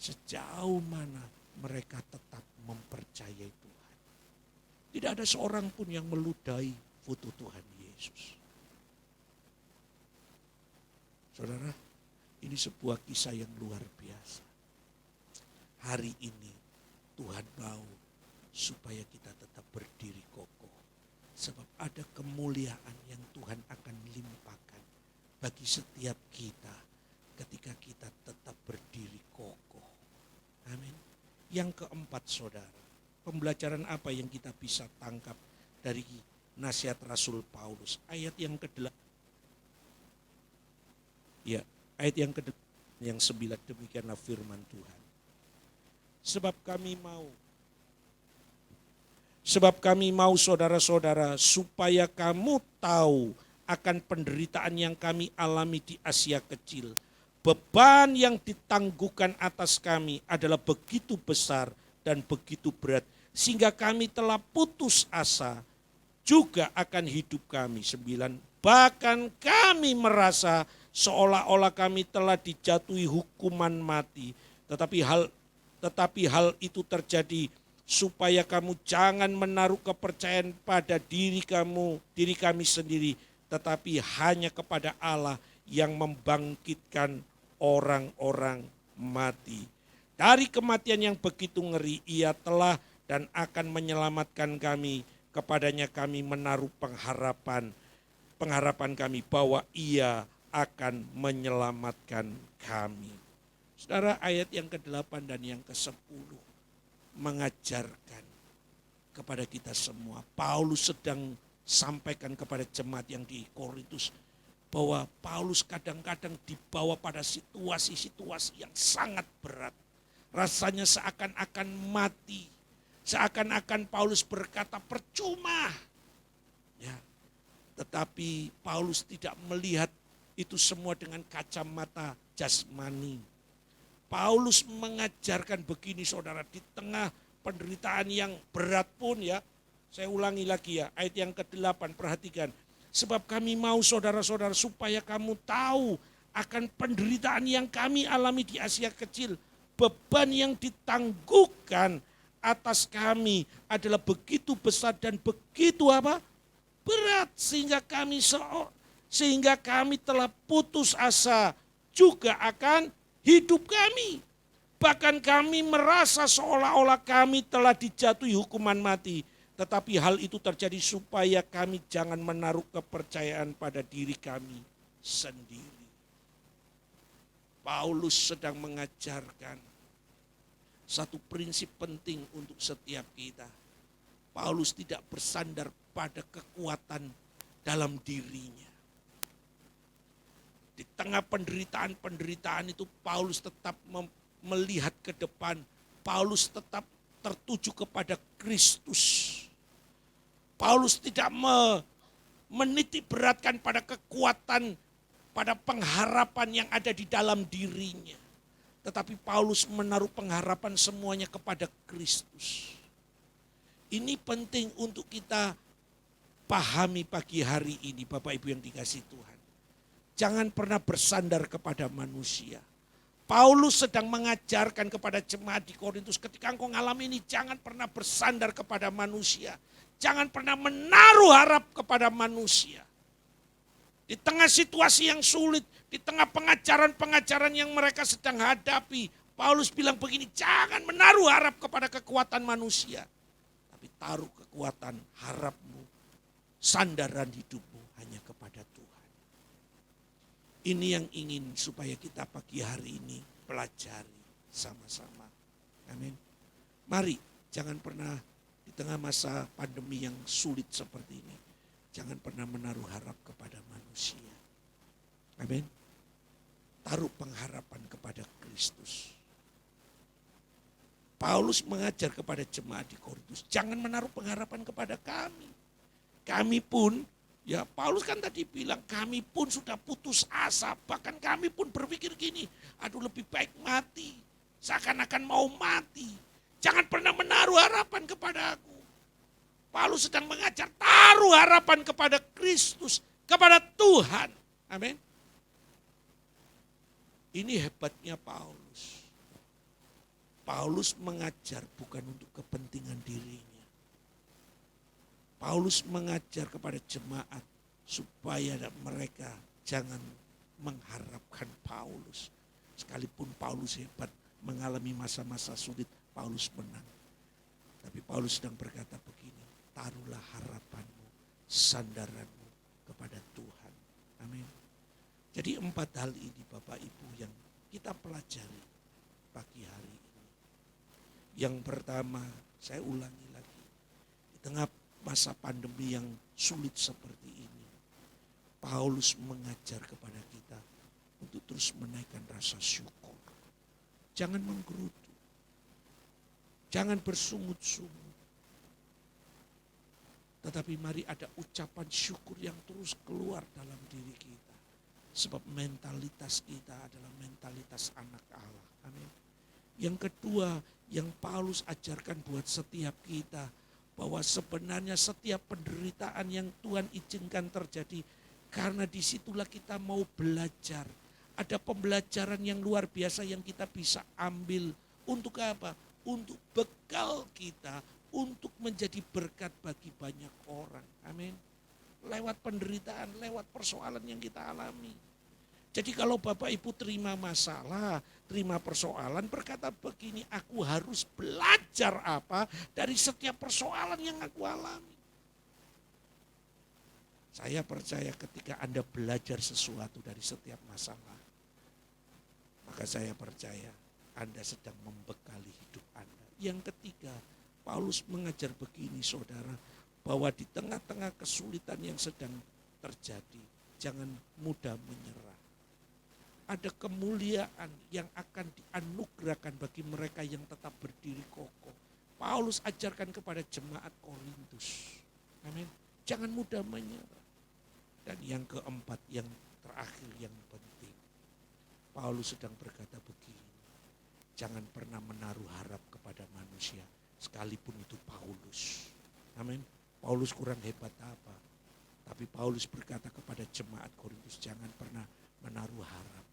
sejauh mana mereka tetap mempercayai Tuhan. Tidak ada seorang pun yang meludahi foto Tuhan Yesus. Saudara, ini sebuah kisah yang luar biasa. Hari ini Tuhan mau supaya kita tetap berdiri kokoh. Sebab ada kemuliaan yang Tuhan akan limpahkan bagi setiap kita ketika kita tetap berdiri kokoh. Amin. Yang keempat saudara, pembelajaran apa yang kita bisa tangkap dari nasihat Rasul Paulus? Ayat yang ke-8. Ya, ayat yang ke-8 yang 9 demikianlah firman Tuhan. Sebab kami mau saudara-saudara supaya kamu tahu akan penderitaan yang kami alami di Asia Kecil. Beban yang ditangguhkan atas kami adalah begitu besar dan begitu berat. Sehingga kami telah putus asa juga akan hidup kami. 9. Bahkan kami merasa seolah-olah kami telah dijatuhi hukuman mati. Tetapi hal itu terjadi supaya kamu jangan menaruh kepercayaan pada diri kami sendiri, tetapi hanya kepada Allah yang membangkitkan orang-orang mati. Dari kematian yang begitu ngeri, Ia telah dan akan menyelamatkan kami. Kepadanya kami menaruh pengharapan kami bahwa Ia akan menyelamatkan kami. Saudara, ayat yang ke-8 dan yang ke-10 mengajarkan kepada kita semua. Paulus sedang sampaikan kepada jemaat yang di Korintus bahwa Paulus kadang-kadang dibawa pada situasi-situasi yang sangat berat. Rasanya seakan-akan mati. Seakan-akan Paulus berkata percuma. Ya. Tetapi Paulus tidak melihat itu semua dengan kacamata jasmani. Paulus mengajarkan begini saudara, di tengah penderitaan yang berat pun ya. Saya ulangi lagi ya, ayat yang ke-8, perhatikan. Sebab kami mau saudara-saudara supaya kamu tahu akan penderitaan yang kami alami di Asia Kecil. Beban yang ditangguhkan atas kami adalah begitu besar dan begitu apa? Berat sehingga kami telah putus asa juga akan hidup kami. Bahkan kami merasa seolah-olah kami telah dijatuhi hukuman mati. Tetapi hal itu terjadi supaya kami jangan menaruh kepercayaan pada diri kami sendiri. Paulus sedang mengajarkan satu prinsip penting untuk setiap kita. Paulus tidak bersandar pada kekuatan dalam dirinya. Di tengah penderitaan-penderitaan itu Paulus tetap melihat ke depan. Paulus tetap tertuju kepada Kristus. Paulus tidak menitik beratkan pada kekuatan, pada pengharapan yang ada di dalam dirinya. Tetapi Paulus menaruh pengharapan semuanya kepada Kristus. Ini penting untuk kita pahami pagi hari ini, Bapak Ibu yang dikasihi Tuhan. Jangan pernah bersandar kepada manusia. Paulus sedang mengajarkan kepada jemaat di Korintus, ketika engkau mengalami ini jangan pernah bersandar kepada manusia. Jangan pernah menaruh harap kepada manusia. Di tengah situasi yang sulit, di tengah pengajaran-pengajaran yang mereka sedang hadapi, Paulus bilang begini, jangan menaruh harap kepada kekuatan manusia. Tapi taruh kekuatan harapmu, sandaran hidupmu hanya kepada Tuhan. Ini yang ingin supaya kita pagi hari ini pelajari sama-sama. Amin. Mari jangan pernah di tengah masa pandemi yang sulit seperti ini, jangan pernah menaruh harap kepada manusia. Amin. Taruh pengharapan kepada Kristus. Paulus mengajar kepada jemaat di Korintus, jangan menaruh pengharapan kepada kami. Kami pun, ya Paulus kan tadi bilang, kami pun sudah putus asa. Bahkan kami pun berpikir gini, aduh lebih baik mati. Seakan-akan mau mati. Jangan pernah menaruh harapan kepada aku. Paulus sedang mengajar, taruh harapan kepada Kristus, kepada Tuhan. Amin. Ini hebatnya Paulus. Paulus mengajar bukan untuk kepentingan dirinya. Paulus mengajar kepada jemaat supaya mereka jangan mengharapkan Paulus. Sekalipun Paulus hebat mengalami masa-masa sulit, Paulus menang. Tapi Paulus sedang berkata begini, taruhlah harapanmu, sandaranmu kepada Tuhan. Amin. Jadi 4 hal ini Bapak Ibu yang kita pelajari pagi hari ini. Yang pertama, saya ulangi lagi. Di tengah masa pandemi yang sulit seperti ini, Paulus mengajar kepada kita untuk terus menaikkan rasa syukur. Jangan menggerutu. Jangan bersungut-sungut. Tetapi mari ada ucapan syukur yang terus keluar dalam diri kita. Sebab mentalitas kita adalah mentalitas anak Allah. Amin. Yang kedua, yang Paulus ajarkan buat setiap kita, bahwa sebenarnya setiap penderitaan yang Tuhan izinkan terjadi, karena disitulah kita mau belajar. Ada pembelajaran yang luar biasa yang kita bisa ambil. Untuk apa? Untuk bekal kita, untuk menjadi berkat bagi banyak orang. Amin. Lewat penderitaan, lewat persoalan yang kita alami. Jadi kalau Bapak Ibu terima masalah, terima persoalan, berkata begini, aku harus belajar apa dari setiap persoalan yang aku alami. Saya percaya ketika Anda belajar sesuatu dari setiap masalah, maka saya percaya Anda sedang membekali hidup Anda. Yang ketiga, Paulus mengajar begini saudara, bahwa di tengah-tengah kesulitan yang sedang terjadi, jangan mudah menyerah. Ada kemuliaan yang akan dianugerahkan bagi mereka yang tetap berdiri kokoh. Paulus ajarkan kepada jemaat Korintus. Amin. Jangan mudah menyerah. Dan yang keempat, yang terakhir, yang penting. Paulus sedang berkata begini. Jangan pernah menaruh harap kepada manusia. sekalipun itu Paulus. Amin. Paulus kurang hebat apa, tapi Paulus berkata kepada jemaat Korintus, jangan pernah menaruh harap.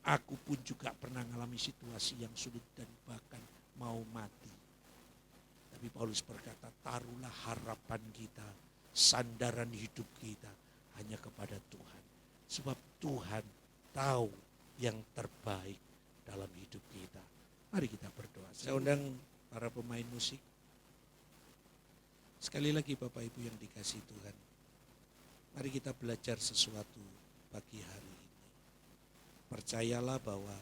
Aku pun juga pernah mengalami situasi yang sulit dan bahkan mau mati. Tapi Paulus berkata, taruhlah harapan kita, sandaran hidup kita hanya kepada Tuhan. Sebab Tuhan tahu yang terbaik dalam hidup kita. Mari kita berdoa. Saya undang para pemain musik. Sekali lagi Bapak Ibu yang dikasihi Tuhan, mari kita belajar sesuatu pagi hari ini. Percayalah bahwa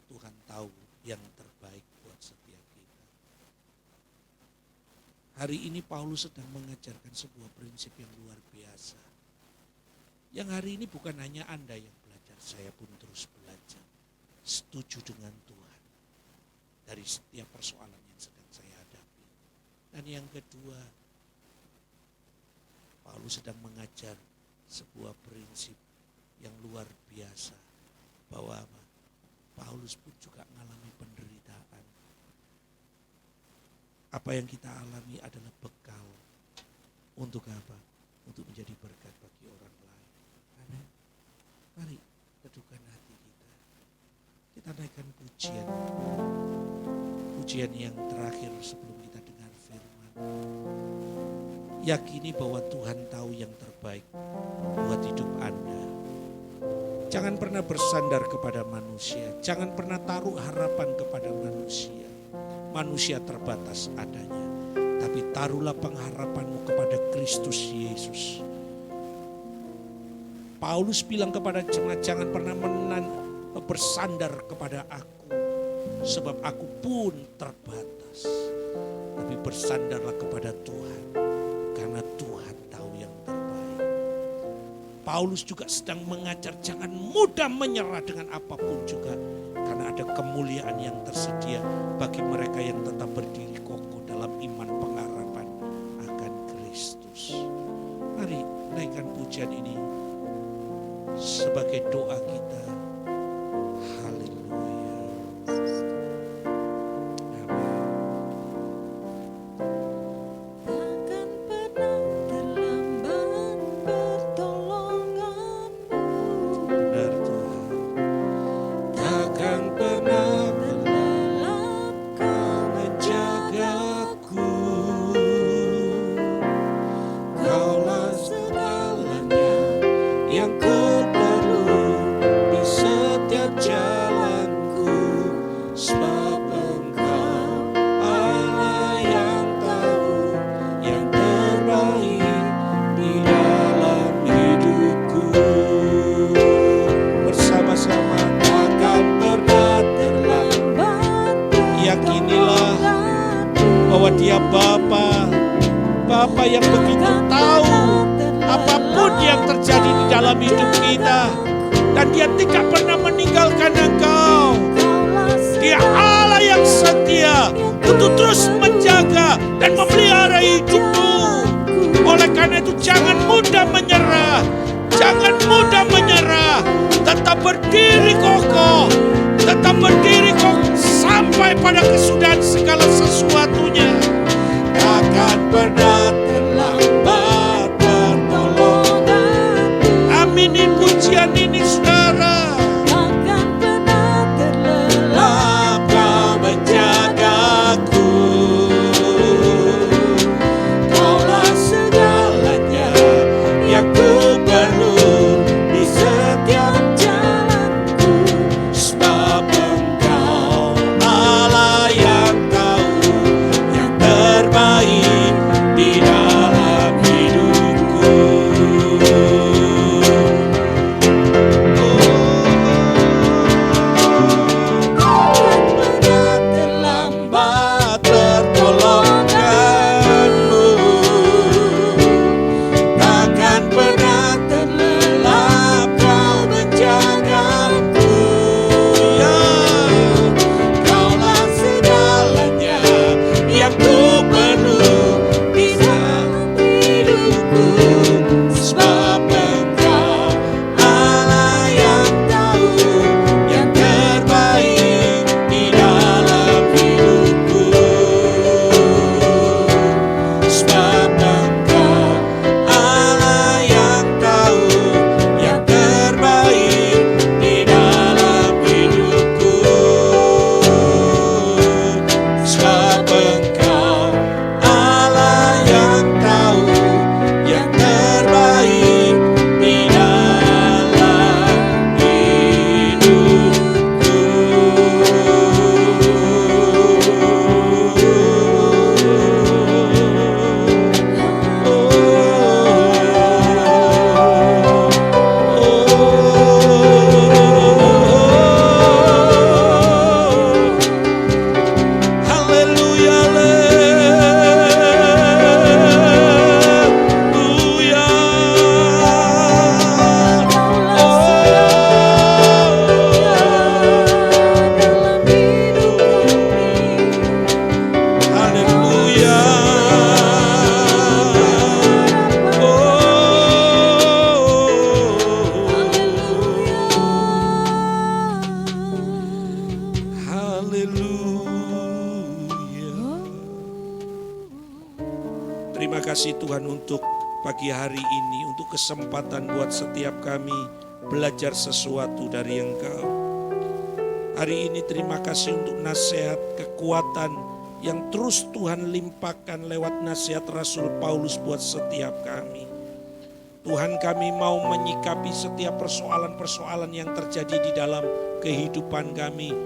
Tuhan tahu yang terbaik buat setiap kita. Hari ini Paulus sedang mengajarkan sebuah prinsip yang luar biasa. Yang hari ini bukan hanya Anda yang belajar, saya pun terus belajar. Setuju dengan Tuhan dari setiap persoalan yang sedang saya hadapi. Dan yang kedua, Paulus sedang mengajar sebuah prinsip yang luar biasa. Bahwa Paulus pun juga mengalami penderitaan. Apa yang kita alami adalah bekal. Untuk apa? Untuk menjadi berkat bagi orang lain. Amin. Mari teduhkan hati kita. Kita naikkan pujian. Pujian yang terakhir sebelum kita dengar firman. Yakini bahwa Tuhan tahu yang terbaik buat hidup Anda. Jangan pernah bersandar kepada manusia. Jangan pernah taruh harapan kepada manusia. Manusia terbatas adanya. Tapi taruhlah pengharapanmu kepada Kristus Yesus. Paulus bilang kepada jemaat, jangan pernah bersandar kepada aku. Sebab aku pun terbatas. Tapi bersandarlah kepada Tuhan. Karena Tuhan tahu yang terbaik. Paulus juga sedang mengajar jangan mudah menyerah dengan apapun juga. Karena ada kemuliaan yang tersedia bagi mereka yang tetap berdiri kokoh dalam iman pengharapan akan Kristus. Mari naikkan pujian ini sebagai doa kita. Haleluya. Takkan pernah terlambat pertolonganmu. Benar Tuhan. Takkan pernah Terlelap kau menjagaku. Kaulah segalanya yang ku perlu di setiap jalanku. Sebab Engkau Allah yang tahu yang terbaik di dalam hidupku. Bersama-sama takkan pernah terlambat. Yakinilah bahwa Dia Bapa yang begitu tahu apapun yang terjadi di dalam hidup kita. Dan Dia tidak pernah meninggalkan engkau. Dia Allah yang setia untuk terus menjaga dan memelihara hidupmu. Oleh karena itu jangan mudah menyerah. Jangan mudah menyerah. Tetap berdiri kokoh. Tetap berdiri kokoh sampai pada kesudahan segala sesuatunya. Takkan pernah terlambat pertolongan. Aminin pujian ini saudara. Takkan pernah terlelap Kau menjagaku. Kaulah segalanya yang ku perlu di setiap jalanku. sebab Engkau Allah yang tahu yang terbaik di dalam Terima kasih Tuhan untuk pagi hari ini, untuk kesempatan buat setiap kami belajar sesuatu dari Engkau. Hari ini terima kasih untuk nasihat, kekuatan yang terus Tuhan limpahkan lewat nasihat Rasul Paulus buat setiap kami. Tuhan, kami mau menyikapi setiap persoalan-persoalan yang terjadi di dalam kehidupan kami,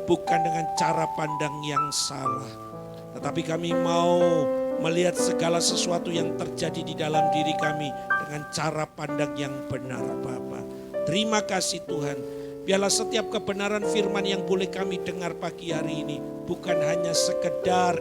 bukan dengan cara pandang yang salah, tetapi kami mau melihat segala sesuatu yang terjadi di dalam diri kami dengan cara pandang yang benar, Bapa. Terima kasih Tuhan. Biarlah setiap kebenaran firman yang boleh kami dengar pagi hari ini bukan hanya sekedar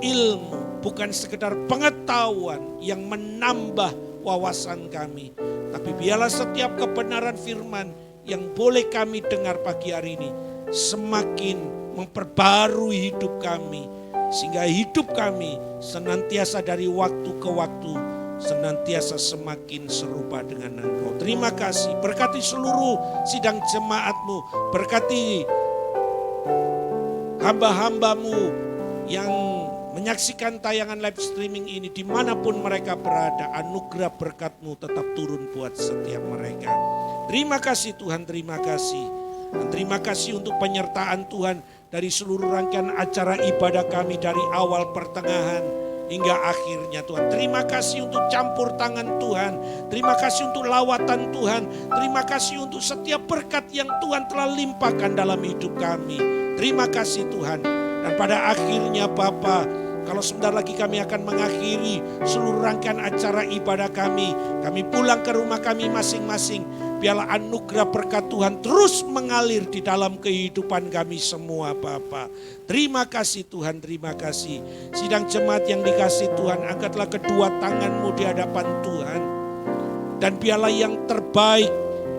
ilmu, bukan sekedar pengetahuan yang menambah wawasan kami, tapi biarlah setiap kebenaran firman yang boleh kami dengar pagi hari ini semakin memperbarui hidup kami, sehingga hidup kami senantiasa dari waktu ke waktu senantiasa semakin serupa dengan Engkau. Terima kasih, berkati seluruh sidang jemaat-Mu, berkati hamba-hamba-Mu yang menyaksikan tayangan live streaming ini dimanapun mereka berada. Anugerah berkat-Mu tetap turun buat setiap mereka. Terima kasih Tuhan, terima kasih. Dan terima kasih untuk penyertaan Tuhan dari seluruh rangkaian acara ibadah kami dari awal, pertengahan, hingga akhirnya Tuhan. Terima kasih untuk campur tangan Tuhan. Terima kasih untuk lawatan Tuhan. Terima kasih untuk setiap berkat yang Tuhan telah limpahkan dalam hidup kami. Terima kasih Tuhan. Dan pada akhirnya Bapa, kalau sebentar lagi kami akan mengakhiri seluruh rangkaian acara ibadah kami pulang ke rumah kami masing-masing. Biarlah anugerah berkat Tuhan terus mengalir di dalam kehidupan kami semua Bapa. Terima kasih Tuhan, terima kasih. Sidang jemaat yang dikasih Tuhan, angkatlah kedua tanganmu di hadapan Tuhan. Dan biarlah yang terbaik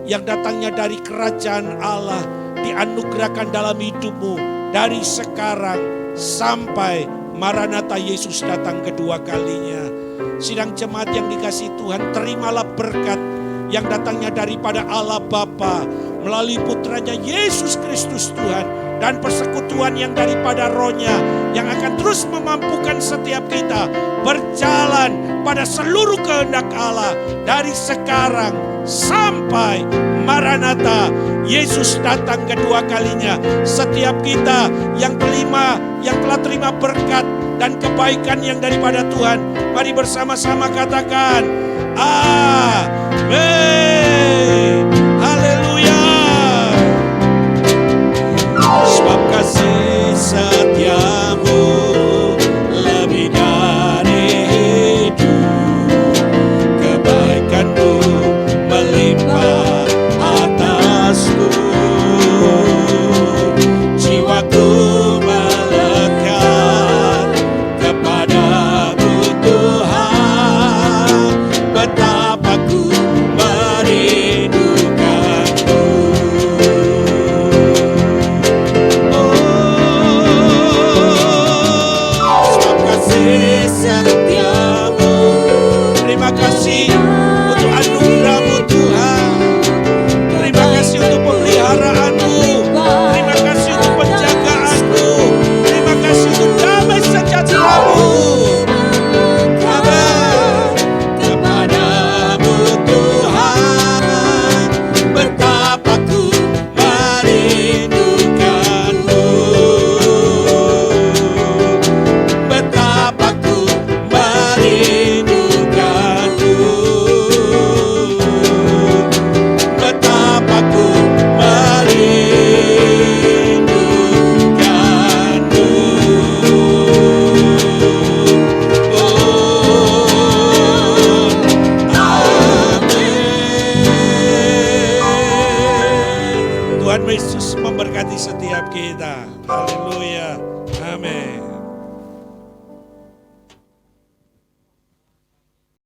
yang datangnya dari kerajaan Allah dianugerahkan dalam hidupmu dari sekarang sampai Maranatha Yesus datang kedua kalinya. Sidang jemaat yang dikasih Tuhan, terimalah berkat yang datangnya daripada Allah Bapa melalui putranya Yesus Kristus Tuhan, dan persekutuan yang daripada Roh-Nya yang akan terus memampukan setiap kita berjalan pada seluruh kehendak Allah dari sekarang sampai Maranatha Yesus datang kedua kalinya. Setiap kita yang telah terima berkat dan kebaikan yang daripada Tuhan, mari bersama-sama katakan amin. Haleluya. Sebab kasih setiamu lebih dari hidup, kebaikanmu melimpah atasku, jiwaku melekat kepadamu Tuhan, betapa ku merindukanmu. Oh, sebab kasih setia